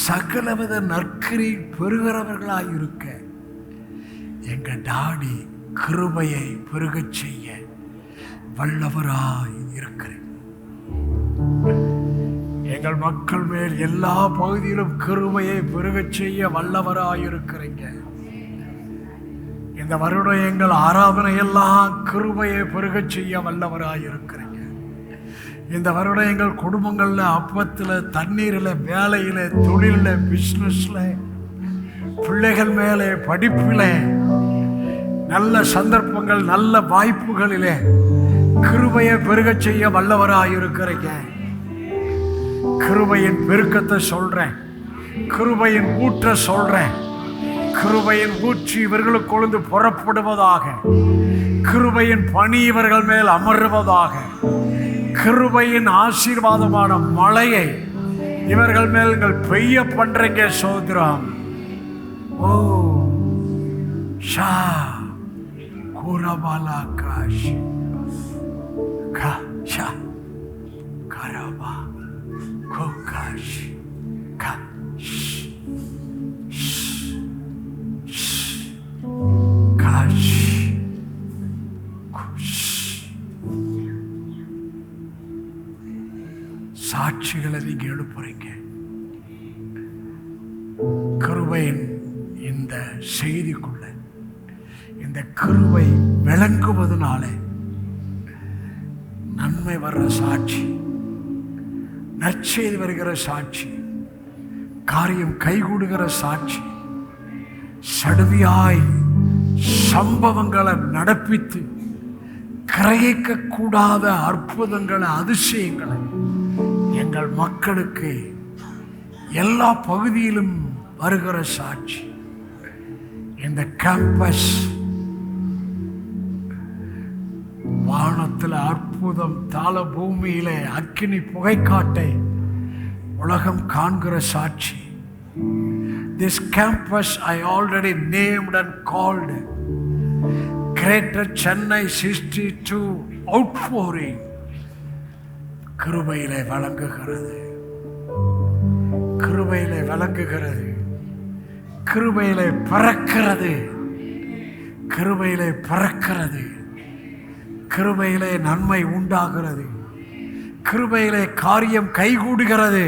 சகலவித நற்கிரி பெறுகிறவர்களாய் இருக்க, எங்க டாடி கிருபையை பெருகச் செய்ய வல்லவராய் இருக்கிறேன். எங்கள் மக்கள் மேல் எல்லா பகுதியிலும் கிருபையை பெருகச் செய்ய வல்லவராய் இருக்கிறீங்க. இந்த வருடம் எங்கள் ஆராதனை எல்லாம் கிருபையை பெருகச் செய்ய வல்லவராய் இருக்கிறீங்க. இந்த வருடம் எங்கள் குடும்பங்களில், அப்பத்தில், தண்ணீரில், வேலையில், தொழிலில், பிஸ்னஸில், பிள்ளைகள் மேலே, படிப்பில், நல்ல சந்தர்ப்பங்கள், நல்ல வாய்ப்புகளிலே கிருபையை பெருகச் செய்ய வல்லவராய் இருக்கிறீங்க. கிருபையின் பெருக்கத்தை சொல்றேன், கிருபையின் ஊற்ற சொல்றேன். கிருபையின் ஊற்றி இவர்களுக்கு கொழுந்து புறப்படுவதாக, கிருபையின் பனி இவர்கள் மேல் அமர்வதாக, கிருபையின் ஆசீர்வாதமான மழையை இவர்கள் மேல் பெய்ய பண்றீங்க. சோதரம் ஓ ஷா குரபாலா காஷ் கா கரபா கோகாஷ் காஷ் காஷ் குஷ். சாட்சிகளை நீங்க எழுப்புறீங்க. கிருபையின் இந்த செய்திக்குள்ள இந்த கிருபை விளங்குவதனாலே நன்மை வர்ற சாட்சி, நற்செய்தி வருகிற சாட்சி, காரியம் கைகூடுகிற சாட்சி, சடுதியாய் சம்பவங்களை நடப்பித்து கிரகிக்க கூடாத அற்புதங்களை, அதிசயங்களை எங்கள் மக்களுக்கு எல்லா பகுதியிலும் வருகிற சாட்சி. இந்த கேம்பஸ் வானத்தில் அற்புதம், தாள பூமியிலே அக்கினி புகைக்காட்டை உலகம் காண்கிற சாட்சி. This campus I already named and called Greater Chennai 62 Outpouring கிருபையிலே வழங்குகிறது, கிருபையிலே வழங்குகிறது, கிருபையிலே பறக்கிறது, கிருபையிலே பறக்கிறது, கிருபையிலே நன்மை உண்டாகிறது, கிருபையிலே காரியம் கைகூடுகிறது,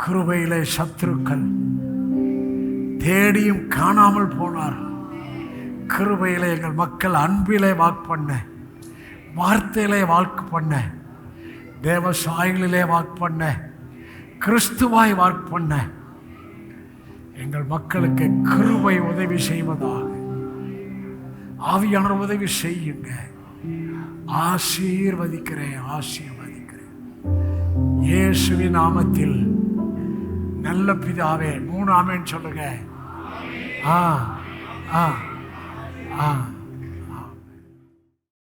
கிருபையிலே சத்துருக்கள் தேடியும் காணாமல் போனார். கிருபையிலே எங்கள் மக்கள் அன்பிலே வாக்கு பண்ண, வார்த்தையிலே வாக்கு பண்ண, தேவ சாயலிலே வாக்கு பண்ண, கிறிஸ்துவாய் வாக்கு பண்ண எங்கள் மக்களுக்கு கிருபை உதவி செய்வதாக. ஆவியானவர் உதவி செய்யுங்க. ஆசீர்வதிக்கிறேன், ஆசீர்வதிக்கிறேன் இயேசுவின் நாமத்தில். நல்ல பிதாவே, 3 ஆமென் சொல்லுங்க. ஆ ஆ ஆ